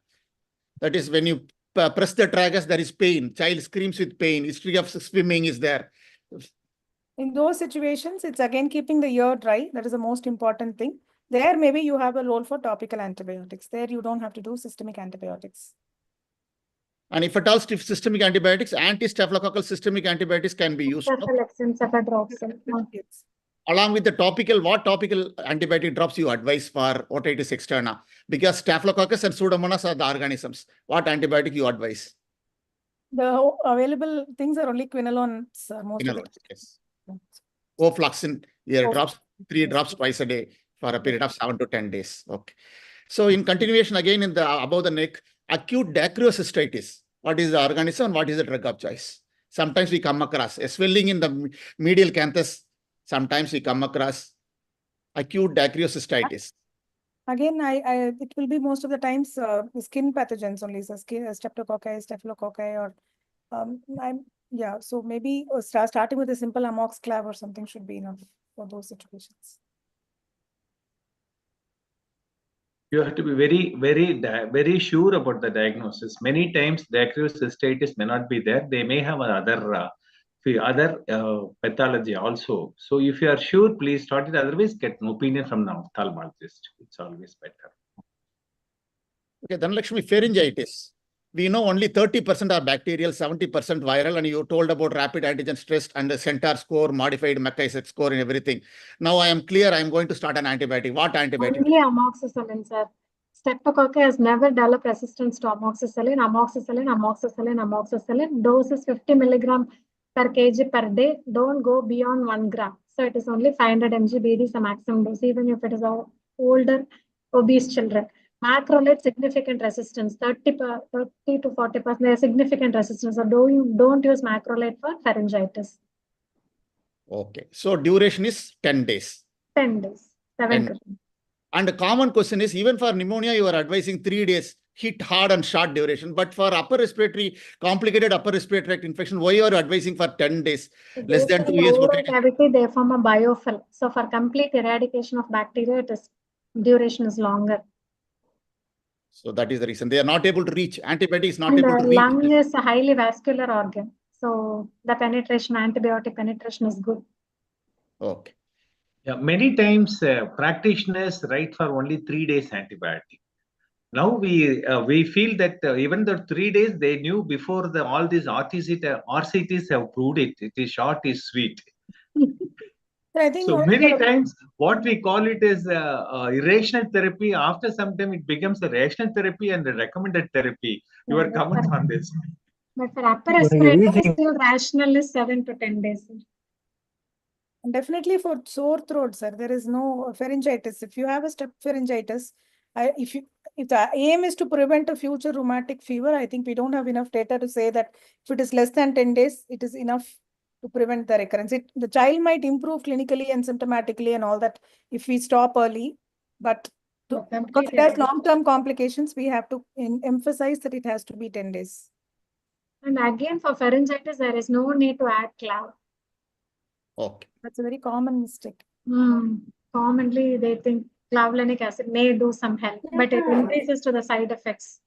That is when you press the tragus, there is pain. Child screams with pain. History of swimming is there. In those situations, it's again keeping the ear dry. That is the most important thing. There, maybe you have a role for topical antibiotics. There, you don't have to do systemic antibiotics. And if at all systemic antibiotics, anti-staphylococcal systemic antibiotics can be used. No? Yes. Along with the topical, what topical antibiotic drops you advise for otitis externa? Because staphylococcus and pseudomonas are the organisms. What antibiotic you advise? The available things are only quinolones, most of the time. Yes. Ofloxacin, drops, 3 drops twice a day for a period of 7 to 10 days. Okay. So in continuation, again, in the above the neck, acute dacryocystitis. What is the organism and what is the drug of choice? Sometimes we come across a swelling in the medial canthus. Sometimes we come across acute dacryocystitis. Again, it will be most of the times skin pathogens only, so skin streptococci, staphylococci, or so maybe starting with a simple amoxiclav or something should be enough for those situations. You have to be very sure about the diagnosis. Many times dacryocystitis may not be there. They may have other pathology also. So if you are sure, please start it. Otherwise, get an opinion from an ophthalmologist. It's always better. Okay, then Lakshmi, pharyngitis. We know only 30% are bacterial, 70% viral, and you told about rapid antigen stress and the Centaur score, modified McKissick score and everything. Now I am clear, I am going to start an antibiotic. What antibiotic? Only amoxicillin, sir. Streptococci has never developed resistance to amoxicillin. Dose is 50 milligram per kg per day. Don't go beyond 1 gram. So it is only 500 mg BD is the maximum dose, even if it is older obese children. Macrolide significant resistance, 30 to 40%. There is significant resistance. So don't use macrolide for pharyngitis. Okay. So duration is 10 days. 10 days. 7 to 10. And the common question is, even for pneumonia, you are advising 3 days, hit hard and short duration. But for complicated upper respiratory tract infection, why you are advising for 10 days? Less than 2 years. Oral cavity, they form a biofilm. So for complete eradication of bacteria, duration is longer. So that is the reason. They are not able to reach. Antibiotic is not And able to reach. Lung is a highly vascular organ. So the antibiotic penetration is good. Okay. Yeah, many times practitioners write for only 3 days antibiotic. Now we feel that even the 3 days they knew before all these RCTs have proved it. It is short, is sweet. I think so many times what we call it is irrational therapy. After some time it becomes a rational therapy and a recommended therapy. Your comment on this? But for upper respiratory, still rational is 7 to 10 days. Definitely for sore throat, sir, there is no pharyngitis. If you have a strep pharyngitis, if the aim is to prevent a future rheumatic fever, I think we don't have enough data to say that if it is less than 10 days, it is enough to prevent the recurrence. The child might improve clinically and symptomatically and all that if we stop early, but because it has long-term complications, we have to emphasize that it has to be 10 days. And again, for pharyngitis, there is no need to add clav. Okay. That's a very common mistake. Commonly, they think clavulanic acid may do some help, but it increases to the side effects.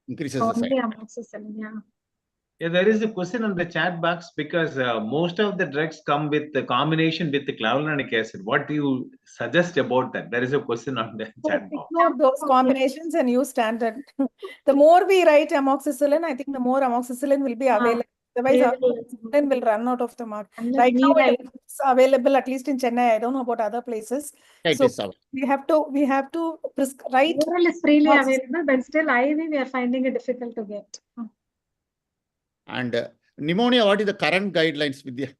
Increases only the side. amoxicillin, yeah. Yeah, there is a question on the chat box because most of the drugs come with the combination with the clavulanic acid. What do you suggest about that? There is a question on the chat box. Ignore those combinations and use standard. The more we write amoxicillin, I think the more amoxicillin will be available. Otherwise, amoxicillin will run out of the market. Right now, it's available at least in Chennai. I don't know about other places. So we have to write. Oral is freely available, but still IV we are finding it difficult to get. And pneumonia, what is the current guidelines, Vidya?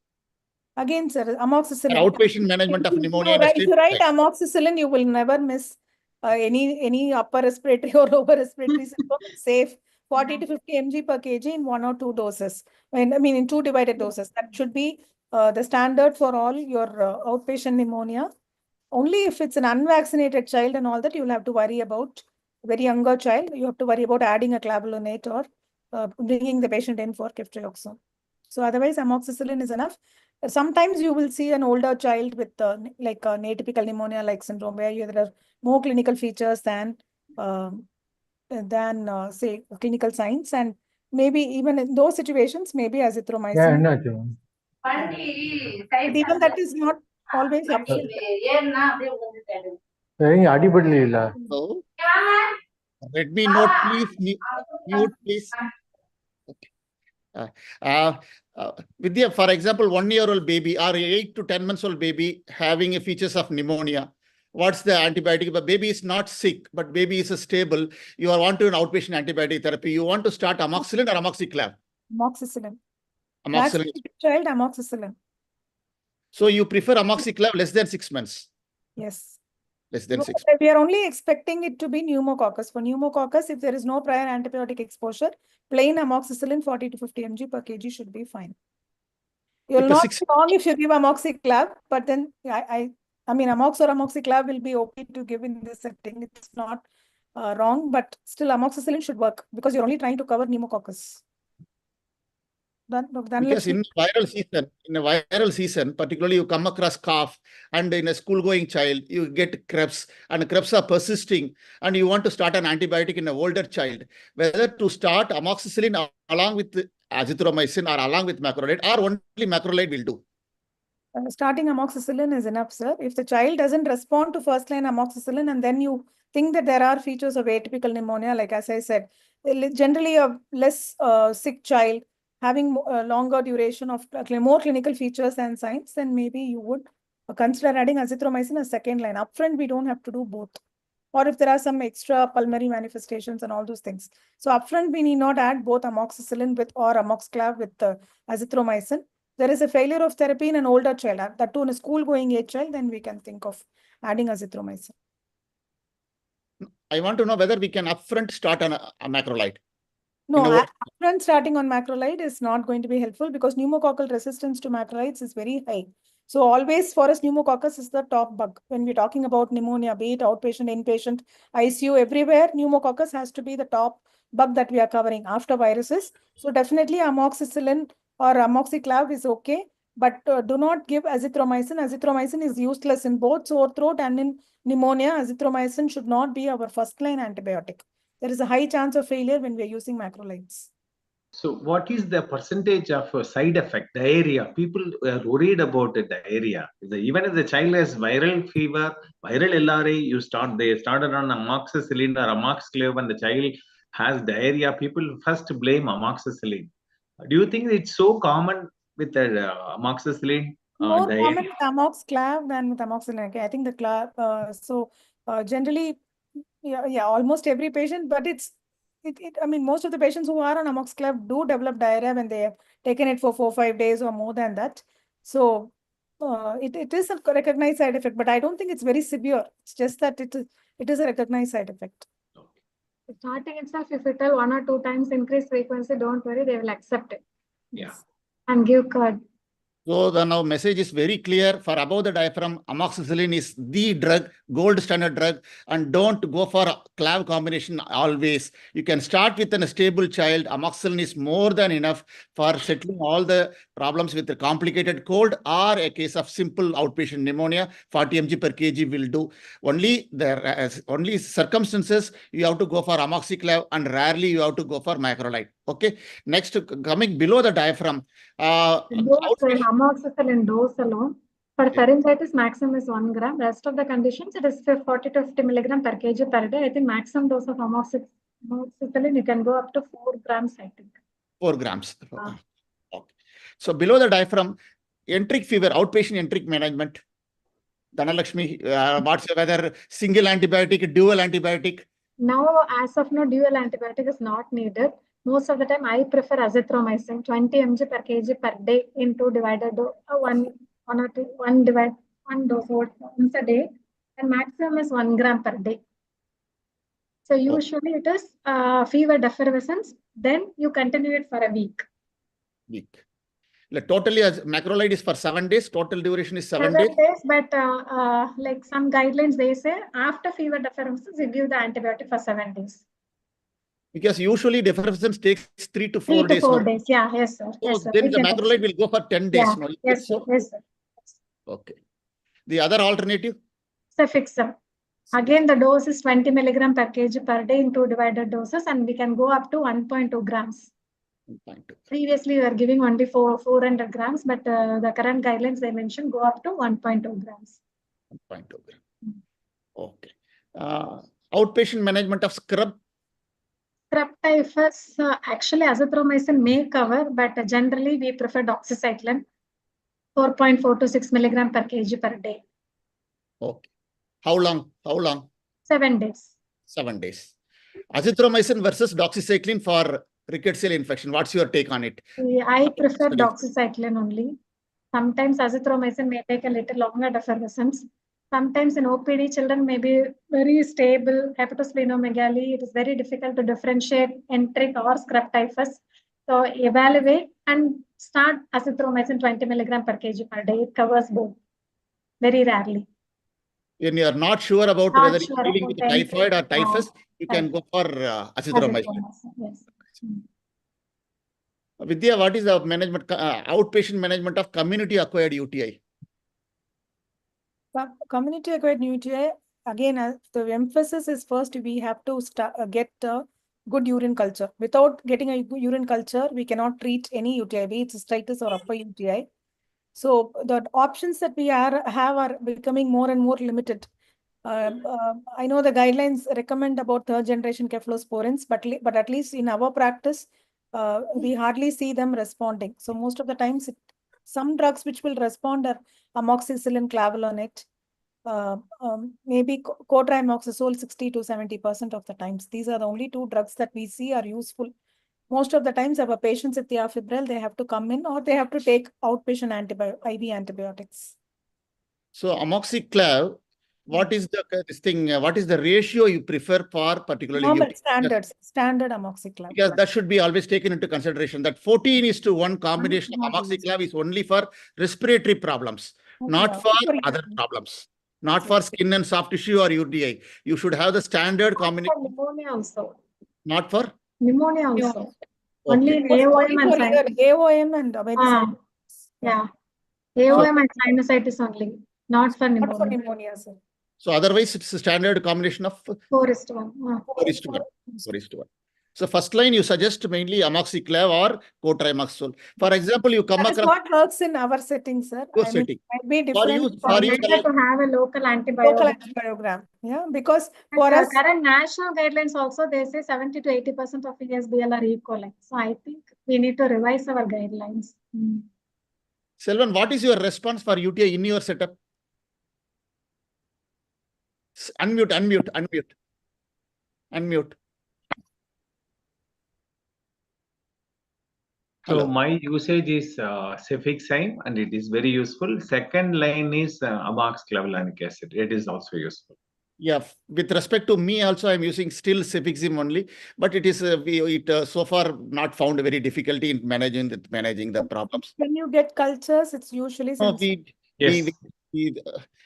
Again, sir, amoxicillin. Outpatient management of pneumonia. If you write amoxicillin, you will never miss any upper respiratory or lower respiratory symptom. Safe. 40 to 50 mg per kg in 1 or 2 doses. I mean, in 2 divided doses. That should be the standard for all your outpatient pneumonia. Only if it's an unvaccinated child and all that, you'll have to worry about very younger child. You have to worry about adding a clavulanate or bringing the patient in for ceftriaxone. So otherwise, amoxicillin is enough. Sometimes you will see an older child with like an atypical pneumonia-like syndrome where there are more clinical features than say clinical signs, and maybe even in those situations, maybe azithromycin. But even that is not always upfront. So, let me note, please. Mute, please. Vidya, for example, 1-year-old baby or 8 to 10 months old baby having a features of pneumonia. What's the antibiotic? But baby is not sick, but baby is stable. You want to an outpatient antibiotic therapy. You want to start amoxicillin or amoxiclav? Amoxicillin. Amoxicillin. Child amoxicillin. So you prefer amoxiclav less than 6 months? Yes. Less than 6 months. We are only expecting it to be pneumococcus. For pneumococcus, if there is no prior antibiotic exposure, plain amoxicillin 40 to 50 mg per kg should be fine. You'll not be wrong if you give amoxiclav, but then I mean, amox or amoxiclav will be okay to give in this setting. It's not wrong, but still amoxicillin should work because you're only trying to cover pneumococcus. Because in a viral season, particularly you come across cough, and in a school-going child, you get CREPS, and CREPS are persisting, and you want to start an antibiotic in an older child. Whether to start amoxicillin along with azithromycin or along with macrolide, or only macrolide will do. Starting amoxicillin is enough, sir. If the child doesn't respond to first-line amoxicillin and then you think that there are features of atypical pneumonia, like as I said, generally a less sick child having a longer duration of more clinical features and signs, then maybe you would consider adding azithromycin as second line. Upfront, we don't have to do both. Or if there are some extra pulmonary manifestations and all those things. So upfront, we need not add both amoxicillin with or amoxiclav with azithromycin. There is a failure of therapy in an older child, that too in a school-going age child, then we can think of adding azithromycin. I want to know whether we can upfront start on a macrolide. No, upfront starting on macrolide is not going to be helpful because pneumococcal resistance to macrolides is very high. So always for us, pneumococcus is the top bug. When we're talking about pneumonia, be it outpatient, inpatient, ICU, everywhere, pneumococcus has to be the top bug that we are covering after viruses. So definitely amoxicillin or amoxiclav is okay, but do not give azithromycin. Azithromycin is useless in both sore throat and in pneumonia. Azithromycin should not be our first-line antibiotic. There is a high chance of failure when we are using macrolides. So what is the percentage of side effect, diarrhea? People are worried about the diarrhea. Even if the child has viral fever, viral LRA, they started on amoxicillin or amoxiclav and the child has diarrhea, people first blame amoxicillin. Do you think it's so common with the amoxicillin? More common with amoxiclav than with amoxicillin. Okay, I think the clav, generally, yeah, almost every patient, but I mean, most of the patients who are on amoxiclav do develop diarrhea when they have taken it for 4 or 5 days or more than that. So it is a recognized side effect, but I don't think it's very severe. It's just that it is a recognized side effect. Starting itself, if you tell 1 or 2 times increased frequency, don't worry, they will accept it. Yeah. And give curd. So the now message is very clear. For above the diaphragm, amoxicillin is the drug, gold standard drug, and don't go for clav combination always. You can start with a stable child. Amoxicillin is more than enough for settling all the problems with a complicated cold or a case of simple outpatient pneumonia. 40 mg per kg will do. Only circumstances you have to go for amoxiclav, and rarely you have to go for macrolide. Okay. Next, coming below the diaphragm. Amoxicillin dose alone. For pharyngitis, maximum is 1 gram. Rest of the conditions, it is 40 to 50 milligram per kg per day. I think maximum dose of amoxicillin, you can go up to 4 grams, I think. 4 grams. Okay. So below the diaphragm, enteric fever, outpatient enteric management. Dhanalakshmi, what's whether single antibiotic, dual antibiotic? Now, as of now, dual antibiotic is not needed. Most of the time, I prefer azithromycin, 20 mg per kg per day into divided one dose once a day, and maximum is 1 gram per day. So usually it is fever defervescence. Then you continue it for a week. Totally, as macrolide is for 7 days. Total duration is 7 days. 7 days, but like some guidelines, they say after fever defervescence, you give the antibiotic for 7 days. Because usually defervescence takes 3 to 4 3 to days. 4 days. Yeah, yes, sir. So Yes, sir. then the macrolide will go for 10 days. Yeah. No? Yes, sir. Yes, sir. Okay. The other alternative? Cefixime. Again, the dose is 20 milligram per kg per day in 2 divided doses, and we can go up to 1.2 grams. 1.2. Previously, we were giving only 400 grams, but the current guidelines they mentioned go up to 1.2 grams. 1.2 grams. Okay. Outpatient management of scrub. Scrub typhus, actually azithromycin may cover, but generally we prefer doxycycline, 4.4 to 6 milligram per kg per day. Okay. How long? 7 days. 7 days. Azithromycin versus doxycycline for rickettsial infection. What's your take on it? I prefer doxycycline only. Sometimes azithromycin may take a little longer defervescence. Sometimes in OPD, children may be very stable. Hepatosplenomegaly, it is very difficult to differentiate enteric or scrub typhus. So evaluate and start azithromycin 20 milligram per kg per day. It covers both. Very rarely. When you are not sure about whether you're dealing with typhoid or typhus, you can go for azithromycin. Yes. Vidya, what is the management, outpatient management of community-acquired UTI? Community-acquired UTI, again, the emphasis is first we have to get a good urine culture. Without getting a urine culture, we cannot treat any UTI, be it cystitis or upper UTI. So the options that we have are becoming more and more limited. I know the guidelines recommend about third generation cephalosporins, but at least in our practice, we hardly see them responding. So most of the times, some drugs which will respond are amoxicillin, clavulanate, maybe cotrimoxazole 60 to 70% of the times. These are the only 2 drugs that we see are useful. Most of the times, our patients, if they are febrile, they have to come in or they have to take outpatient IV antibiotics. So amoxiclav, what is the ratio you prefer for particularly normal standard amoxiclav? Because that should be always taken into consideration. That 14:1 combination of amoxiclav is only for respiratory problems, not for other problems, not for skin and soft tissue or UTI. You should have the standard combination. For pneumonia also. Not for pneumonia also. Okay. Only in AOM and AOM and maybe yeah. AOM and sinusitis only, not for pneumonia. Not for pneumonia, sir. So otherwise, it's a standard combination of 4:1. 4:1. So first line, you suggest mainly amoxiclav or cotrimoxazole. For example, you come across what works in our setting, sir. Setting. Might be different. For you to have a local antibiogram. Yeah, because for us, current national guidelines also they say 70 to 80% of ESBL are E. coli. So I think we need to revise our guidelines. Selvan, what is your response for UTI in your setup? Unmute. So my usage is cefixime and it is very useful. Second line is amoxiclavulanic acid. It is also useful. Yeah, with respect to me also, I'm using still cefixime only, but it is so far not found very difficulty in managing the problems. When you get cultures, it's usually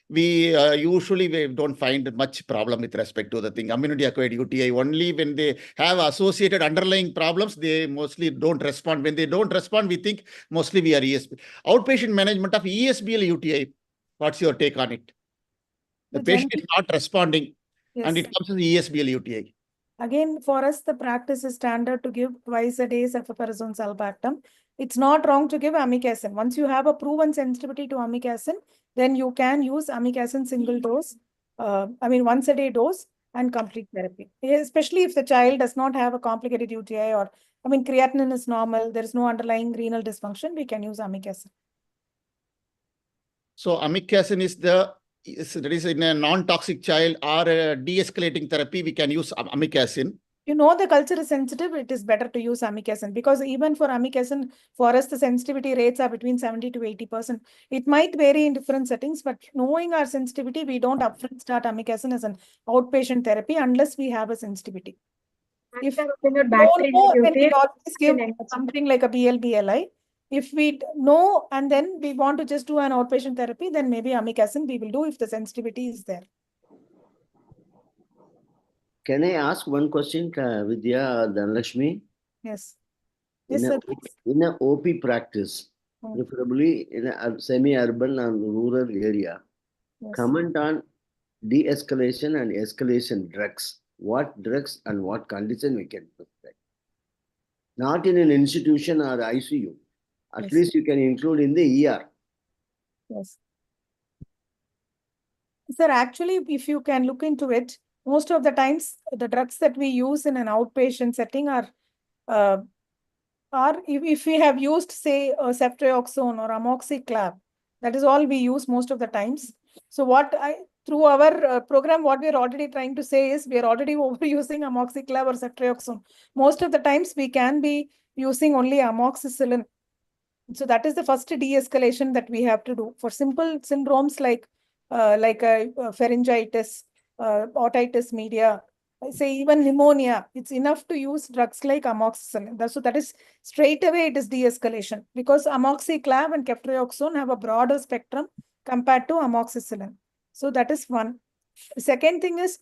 we usually don't find much problem with respect to the thing. Community-acquired UTI, only when they have associated underlying problems, they mostly don't respond. When they don't respond, we think mostly we are ESBL. Outpatient management of ESBL UTI, what's your take on it? The patient is not responding, and it comes to the ESBL UTI. Again, for us, the practice is standard to give twice a day cefoperazone sulbactam. It's not wrong to give amikacin. Once you have a proven sensitivity to amikacin, then you can use amikacin single dose, once a day dose and complete therapy. Especially if the child does not have a complicated UTI or, creatinine is normal, there is no underlying renal dysfunction, we can use amikacin. So amikacin is that is in a non-toxic child or a de-escalating therapy, we can use amikacin. You know the culture is sensitive, it is better to use amikacin because even for amikacin, for us the sensitivity rates are between 70 to 80%. It might vary in different settings, but knowing our sensitivity, we don't upfront start amikacin as an outpatient therapy unless we have a sensitivity. If we always give something like a BLBLI, If we know and then we want to just do an outpatient therapy, then maybe amikacin we will do if the sensitivity is there. Can I ask one question, Vidya Dhanlakshmi? Yes. Yes, sir. In a OP practice, preferably in a semi-urban and rural area, comment on de-escalation and escalation drugs. What drugs and what condition we can prescribe? Not in an institution or ICU. At least you can include in the ER. Yes. Sir, actually, if you can look into it, most of the times the drugs that we use in an outpatient setting are if we have used, say, ceftriaxone or amoxiclav, that is all we use most of the times. So through our program, what we are already trying to say is we are already overusing amoxiclav or ceftriaxone. Most of the times we can be using only amoxicillin. So that is the first de-escalation that we have to do for simple syndromes like pharyngitis, otitis media, say even pneumonia. It's enough to use drugs like amoxicillin. So that is straight away it is de-escalation because amoxiclav and ceftriaxone have a broader spectrum compared to amoxicillin. So that is one. Second thing is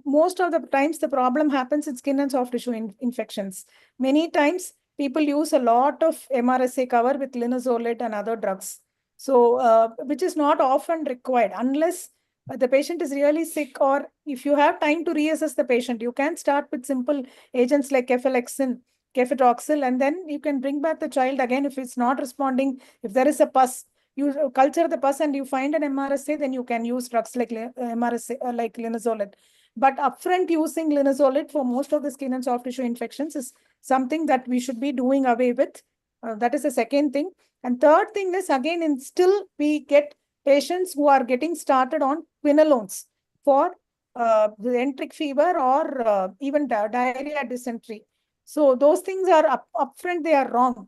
most of the times the problem happens in skin and soft tissue infections. Many times people use a lot of MRSA cover with linezolid and other drugs. So, which is not often required unless the patient is really sick, or if you have time to reassess the patient, you can start with simple agents like cefalexin, cefatoxil, and then you can bring back the child again if it's not responding. If there is a pus, you culture the pus and you find an MRSA, then you can use drugs like MRSA, like linezolid. But upfront using linezolid for most of the skin and soft tissue infections is something that we should be doing away with. That is the second thing. And third thing is, again, still we get patients who are getting started on quinolones for the enteric fever or even diarrhea, dysentery. So those things are upfront, they are wrong.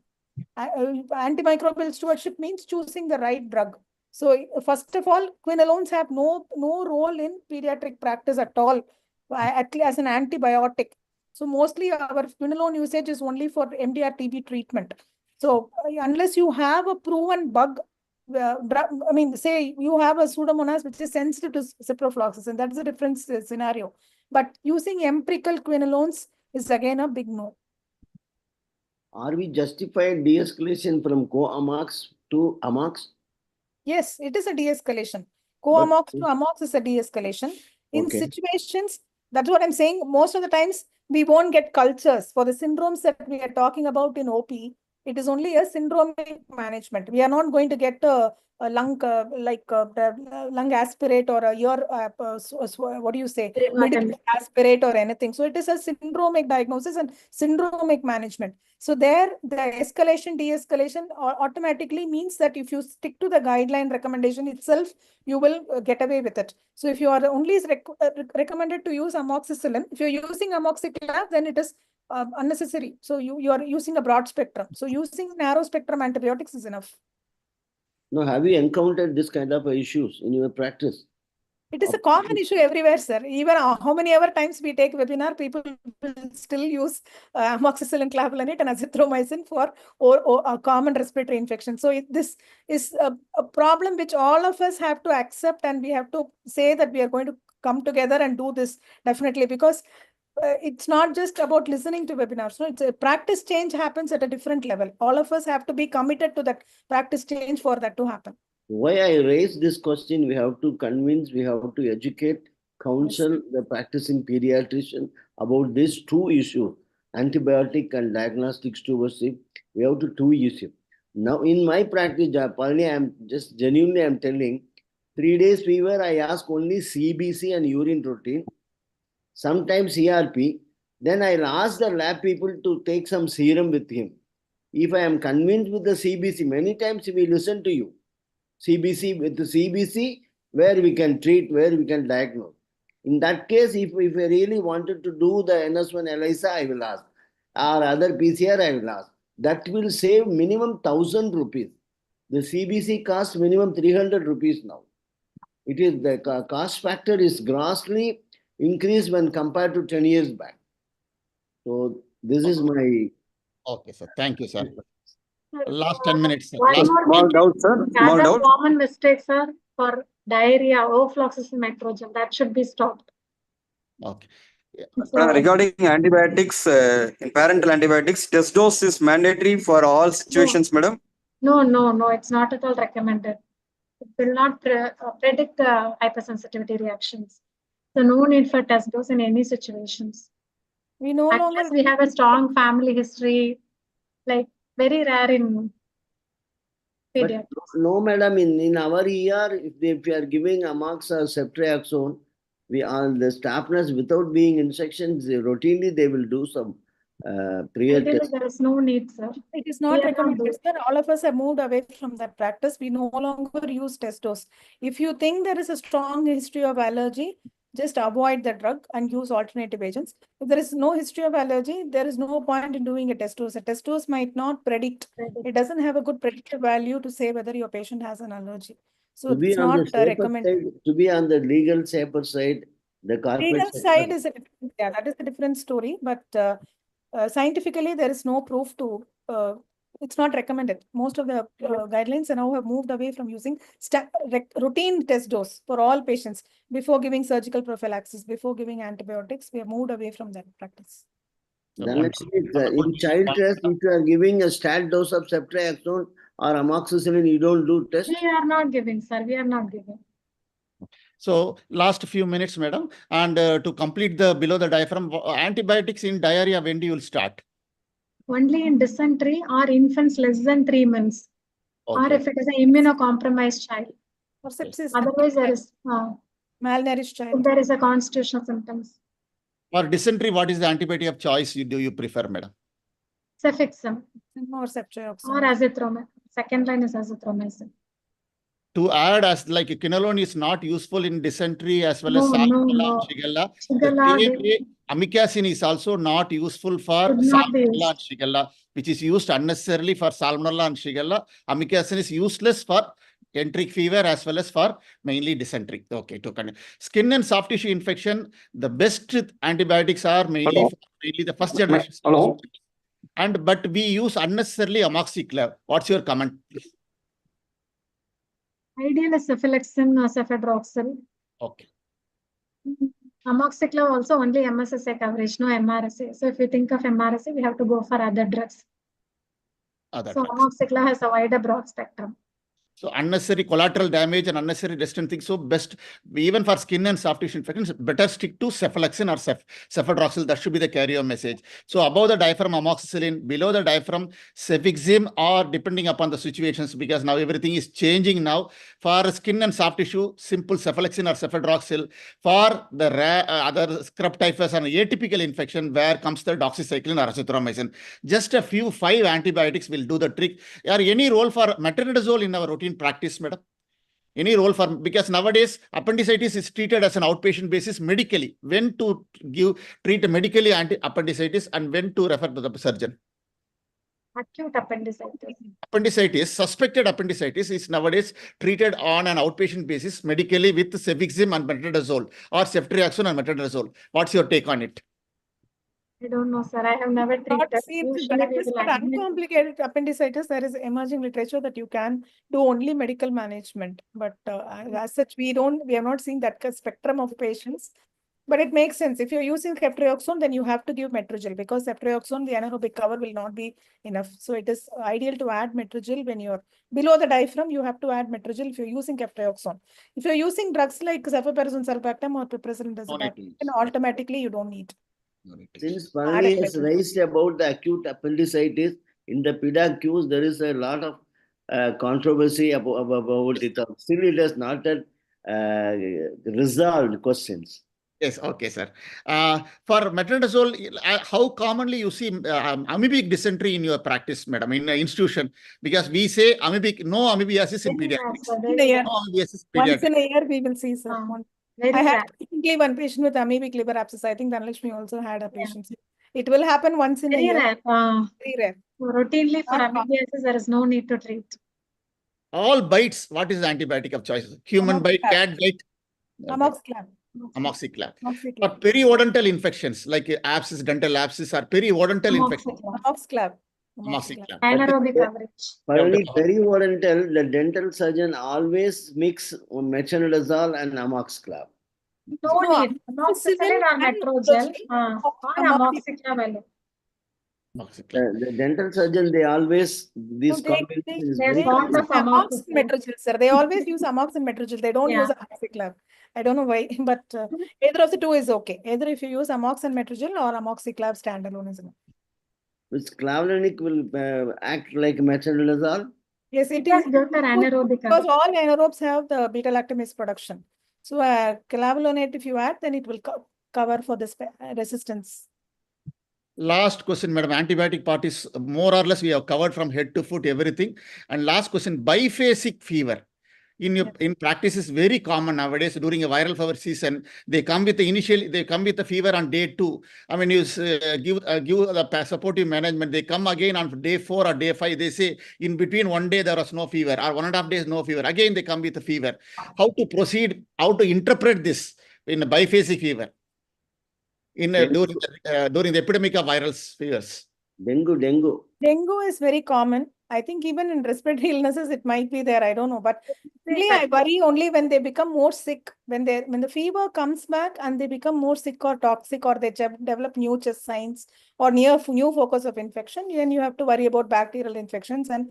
Antimicrobial stewardship means choosing the right drug. So first of all, quinolones have no role in pediatric practice at all, as an antibiotic. So mostly our quinolone usage is only for MDR TB treatment. So unless you have a proven bug, say you have a Pseudomonas which is sensitive to ciprofloxacin, that's a different scenario. But using empirical quinolones is again a big no. Are we justified de-escalation from co-amox to amox? Yes, it is a de-escalation. Co-amox to amox is a de-escalation. In situations, that's what I'm saying, most of the times we won't get cultures for the syndromes that we are talking about in OP. It is only a syndromic management. We are not going to get a lung, lung aspirate or a ear, what do you say, medical aspirate or anything. So it is a syndromic diagnosis and syndromic management. So there, the escalation, de-escalation automatically means that if you stick to the guideline recommendation itself, you will get away with it. So if you are only recommended to use amoxicillin, if you're using amoxiclav, then it is unnecessary. So you are using a broad spectrum. So using narrow spectrum antibiotics is enough. Now, have you encountered this kind of issues in your practice? It is a common issue everywhere, sir. Even how many ever times we take webinar, people will still use amoxicillin, clavulanate, and azithromycin for or a common respiratory infection. So this is a problem which all of us have to accept, and we have to say that we are going to come together and do this definitely, because it's not just about listening to webinars. No, it's a practice change happens at a different level. All of us have to be committed to that practice change for that to happen. Why I raise this question, we have to convince, we have to educate, counsel the practicing pediatrician about these two issues, antibiotic and diagnostic stewardship. We have to two issues. Now, in my practice, I'm just genuinely, I'm telling, 3 days fever, I ask only CBC and urine routine, sometimes CRP. Then I'll ask the lab people to take some serum with him. If I am convinced with the CBC, many times we listen to you. CBC, with the CBC, where we can treat, where we can diagnose. In that case, if I really wanted to do the NS1 ELISA, I will ask. Or other PCR, I will ask. That will save minimum 1,000 rupees. The CBC costs minimum 300 rupees now. It is the cost factor is grossly increased when compared to 10 years back. So this is my... Okay, sir. Thank you, sir. Last 10 minutes. Sir. One Last more Small thing. doubt, sir. The Small other doubt. common mistakes are for diarrhea, overfluxes in nitrogen. That should be stopped. Okay. So, Regarding antibiotics, in parental antibiotics, test dose is mandatory for all situations, madam. no, it's not at all recommended. It will not predict hypersensitivity reactions. So no need for test dose in any situations. We no longer Unless we have a strong family history, like very rare in But pediatrics. no, madam, in our ER, if we are giving Amox or ceftriaxone, we are the staff nurse without being instructions, routinely they will do some prior Ideally, test. there is no need, sir. It is We not are not recommended, doing- sir. All of us have moved away from that practice. We no longer use test dose. If you think there is a strong history of allergy, just avoid the drug and use alternative agents. If there is no history of allergy, there is no point in doing a test dose. A test dose might not predict. It doesn't have a good predictive value to say whether your patient has an allergy. So To be it's on the not safer recommended. side, to be on the legal safer side, the corporate Legal sector- side is that is a different story, but scientifically there is no proof to. It's not recommended. Most of the guidelines now have moved away from using routine test dose for all patients before giving surgical prophylaxis, before giving antibiotics. We have moved away from that practice. Then in child test, if you are giving a stat dose of ceftriaxone or amoxicillin, you don't do test. We are not giving, sir. We are not giving. So last few minutes, madam, and to complete the below the diaphragm, antibiotics in diarrhea, when do you will start? Only in dysentery or infants less than 3 months, or Okay. if it is an immunocompromised child. For sepsis, Otherwise, there is malnourished if child. there is a constitutional symptoms. For dysentery, what is the antibiotic of choice do you prefer, madam? Cefixime Or ceftriaxone. or azithromycin. Second line is azithromycin. To add as like quinolone is not useful in dysentery as well as No. salmonella and shigella. Shigella, The same way, amikacin is also not useful for Should not be salmonella and used. shigella, which is used unnecessarily for salmonella and shigella. Amikacin is useless for enteric fever as well as for mainly dysentery. Okay, to continue. Skin and soft tissue infection, the best antibiotics are mainly the first generation. Hello. But we use unnecessarily amoxiclav. What's your comment, please? Ideal is cephalexin or cefadroxil. Okay. Amoxiclav also only MSSA coverage, no MRSA. So if you think of MRSA, we have to go for other drugs. Other So drugs. amoxiclav has a wider broad spectrum. So unnecessary collateral damage and unnecessary distant things. So best, even for skin and soft tissue infections, better stick to cephalexin or cefadroxil. That should be the carrier message. So above the diaphragm, amoxicillin, below the diaphragm, cefixime, or depending upon the situations, because now everything is changing now. For skin and soft tissue, simple cefalexin or cefadroxil. For the other scrub typhus and atypical infection, where comes the doxycycline or azithromycin. Just a few 5 antibiotics will do the trick. Or any role for metronidazole in our routine practice, madam? Any role for, because nowadays appendicitis is treated as an outpatient basis medically. When to treat medically appendicitis and when to refer to the surgeon? Acute appendicitis. Appendicitis, suspected appendicitis is nowadays treated on an outpatient basis medically with cefixime and metronidazole or ceftriaxone and metronidazole. What's your take on it? I don't know, sir. I have never Not treated. seen Usually that we is will for admit. uncomplicated appendicitis. There is emerging literature that you can do only medical management, but as such, we have not seen that spectrum of patients. But it makes sense. If you're using ceftriaxone, then you have to give metrogyl because ceftriaxone, the anaerobic cover will not be enough. So it is ideal to add metrogyl when you're below the diaphragm. You have to add metrogyl if you're using ceftriaxone. If you're using drugs like cefoperazone, sulbactam, or piperacillin, then automatically you don't need. Since Bhavani has raised about the acute appendicitis, in the PDAQs, there is a lot of controversy about it. Still, it has not resolved questions. Yes, okay, sir. For metronidazole, how commonly you see amoebic dysentery in your practice, madam, in an institution? Because we say amoebic, no amoebiasis in pediatrics. No amoebiasis pediatrics. Once in a year, we will see, sir. I had recently one patient with amoebic liver abscess. I think Dhanalakshmi also had a patient. It will happen once in a year. Very rare. Routinely for amoebiasis, there is no need to treat. All bites, what is the antibiotic of choice? Human bite, cat bite? Amoxiclav. Amoxiclav. For periodontal infections like abscess, dental abscess, or periodontal infections. Amoxiclav. Amoxiclav. Anaerobic coverage. Finally, periodontal, the dental surgeon always mix metronidazole and amoxiclav. No need. Amoxicillin or and metrogel. Or amoxiclav. amoxiclav. The dental surgeon, they always, this They combination is they very want the common. Amox and metrogel, sir. They always use Amox and metrogel. They don't Yeah. use amoxiclav. I don't know why, but either of the two is okay. Either if you use Amox and metrogel or amoxiclav standalone is enough. Which clavulanic will act like metronidazole. Yes, it Yes, is. Dr. Anaerobic Because coverage. all anaerobes have the beta-lactamase production. So clavulanate, if you add, then it will cover for this resistance. Last question, madam. Antibiotic part is more or less we have covered from head to foot everything. And last question, biphasic fever. In practice is very common nowadays during a viral fever season. They come with the fever on day 2. I mean, you give the supportive management. They come again on day 4 or day 5. They say in between one day there was no fever or 1.5 days no fever. Again they come with the fever. How to proceed? How to interpret this in a biphasic fever? During the epidemic of viral fevers. Dengue. Dengue is very common. I think even in respiratory illnesses, it might be there. I don't know. But really, I worry only when they become more sick, when the fever comes back and they become more sick or toxic, or they develop new chest signs or new focus of infection, then you have to worry about bacterial infections and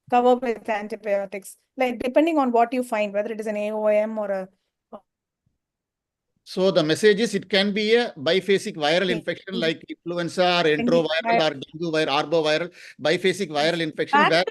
cover with antibiotics. Like depending on what you find, whether it is an AOM or a. So the message is it can be a biphasic viral infection like influenza or enteroviral or dengue viral, arboviral, biphasic viral infection. Back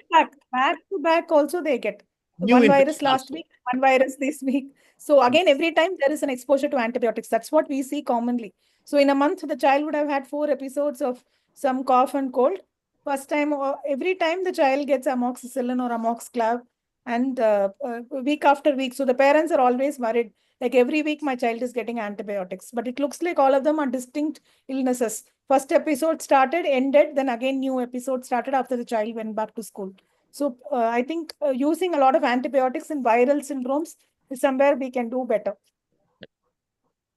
to back also they get. New One virus last also. week, one virus this week. So again, every time there is an exposure to antibiotics. That's what we see commonly. So in a month, the child would have had 4 episodes of some cough and cold. First time, every time the child gets amoxicillin or amoxiclav, and week after week. So the parents are always worried. Like every week, my child is getting antibiotics, but it looks like all of them are distinct illnesses. First episode started, ended, then again new episode started after the child went back to school. So I think using a lot of antibiotics in viral syndromes is somewhere we can do better.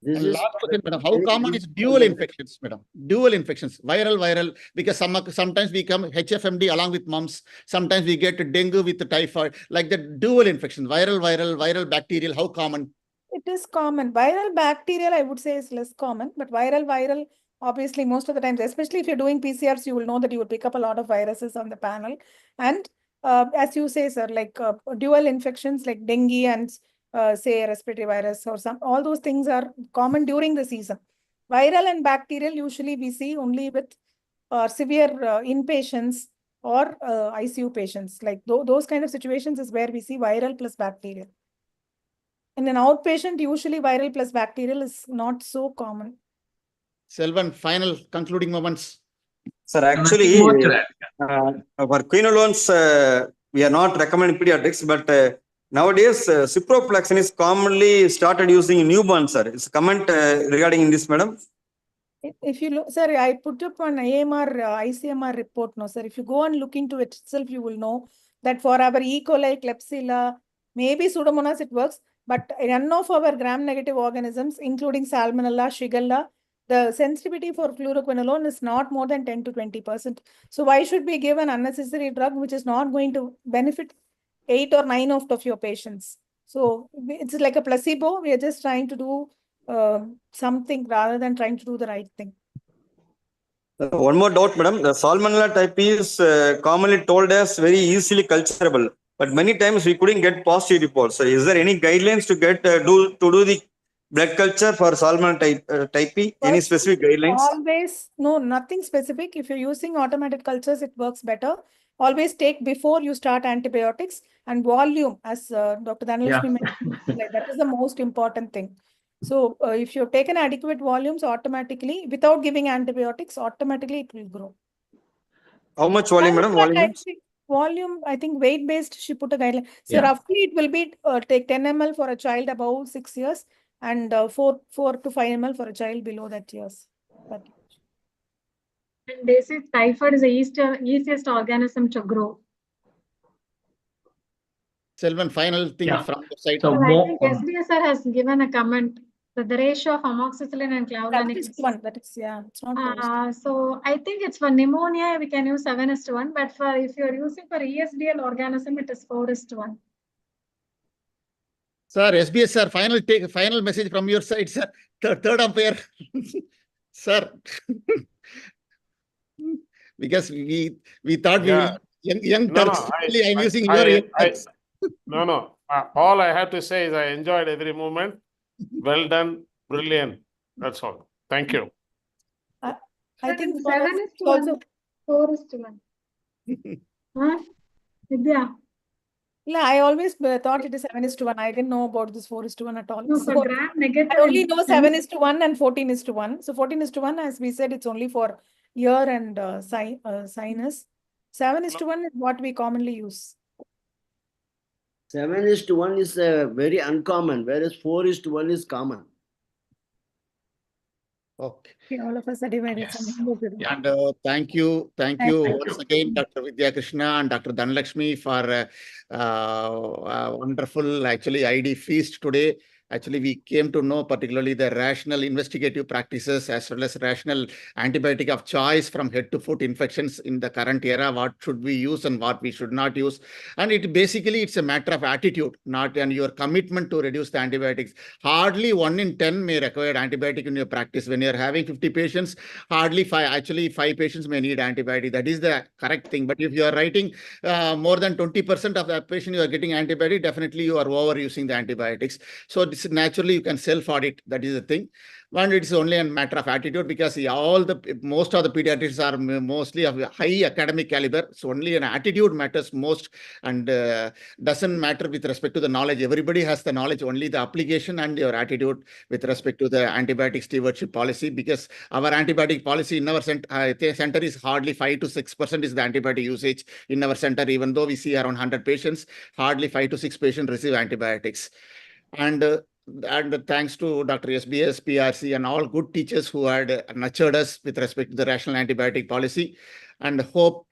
Last question, madam. How common is dual infections, madam? Dual infections, viral, because sometimes we come HFMD along with mumps. Sometimes we get dengue with the typhoid, like the dual infection, viral, bacterial. How common? It is common. Viral bacterial, I would say, is less common, but viral, obviously, most of the times, especially if you're doing PCRs, you will know that you will pick up a lot of viruses on the panel. And as you say, sir, like dual infections like dengue and say a respiratory virus or all those things are common during the season. Viral and bacterial, usually we see only with severe inpatients or ICU patients. Like those kind of situations is where we see viral plus bacterial. In an outpatient, usually viral plus bacterial is not so common. Selvan, final concluding moments. Sir, actually, for quinolones, we are not recommending pediatrics, but nowadays, ciprofloxacin is commonly started using in newborns, sir. Is a comment regarding in this, madam? If you look, sir, I put up an AMR, ICMR report, no, sir. If you go and look into it itself, you will know that for our E. coli, Klebsiella, maybe Pseudomonas, it works. But none of our gram-negative organisms, including Salmonella, Shigella, the sensitivity for fluoroquinolone is not more than 10 to 20%. So why should we give an unnecessary drug which is not going to benefit 8 or 9 of your patients? So it's like a placebo. We are just trying to do something rather than trying to do the right thing. One more doubt, madam. The Salmonella type is commonly told as very easily culturable, but many times we couldn't get positive reports. So, is there any guidelines to get do the blood culture for Salmonella type B? Any specific guidelines? Always, no, nothing specific. If you're using automated cultures, it works better. Always take before you start antibiotics, and volume, as Dr. Dhanalakshmi mentioned, like, that is the most important thing. So if you've taken adequate volumes, automatically, without giving antibiotics, automatically it will grow. How much volume, madam? Volume, I think weight-based, she put a guideline. So roughly it will be take 10 ml for a child above 6 years and 4 to 5 ml for a child below that years. And they say typhoid is the easiest organism to grow. Selvan, final thing from the side. So I think SDSR has given a comment So the ratio of amoxicillin and clavulanic That is acid. one. That is, yeah, it's not forest. So I think it's for pneumonia, we can use 7:1, but for if you're using for ESBL organism, it is 4:1. Sir, SBS sir, final message from your side, sir. Third umpire. Sir. Because we thought Yeah. young No, Turks. no, I'm using your young Turks. no. All I have to say is I enjoyed every moment. Well done, brilliant. That's all. Thank you. I think 7:1, 4:1. Huh? Vidya? Yeah, I always thought it is 7:1. I didn't know about this 4:1 at all. No, for So gram negative. I only know 7:1 and 14:1. So 14:1, as we said, it's only for ear and sinus. 7:1 is what we commonly use. 7:1 is very uncommon, whereas 4:1 is common. Okay. All of us are divided. Yes. Yeah. And thank you once again, Dr. Vidya Krishna and Dr. Dhanlakshmi for wonderful actually ID feast today. Actually, we came to know particularly the rational investigative practices as well as rational antibiotic of choice from head to foot infections in the current era, what should we use and what we should not use. And it's a matter of attitude, not and your commitment to reduce the antibiotics. Hardly 1 in 10 may require antibiotic in your practice. When you're having 50 patients, hardly 5 patients may need antibiotic. That is the correct thing. But if you are writing more than 20% of the patient you are getting antibiotic, definitely you are overusing the antibiotics. So this is naturally you can self-audit. That is the thing. And it's only a matter of attitude because most of the pediatrics are mostly of high academic caliber. So only an attitude matters most and doesn't matter with respect to the knowledge. Everybody has the knowledge, only the application and your attitude with respect to the antibiotic stewardship policy, because our antibiotic policy in our center is hardly 5 to 6% is the antibiotic usage in our center, even though we see around 100 patients, hardly 5 to 6 patients receive antibiotics. And thanks to Dr. SBS, PRC, and all good teachers who had nurtured us with respect to the rational antibiotic policy, and hope.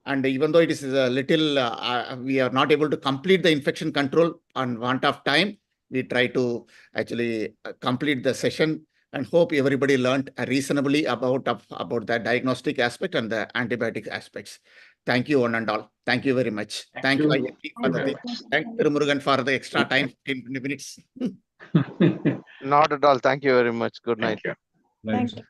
And even though it is a little, we are not able to complete the infection control on want of time, we try to actually complete the session and hope everybody learned reasonably about the diagnostic aspect and the antibiotic aspects. Thank you, one and all. Thank you very much. Thank you, Thank Murugan for the extra time, 15 minutes. Not at all. Thank you very much. Good night. Thank you. Thank you.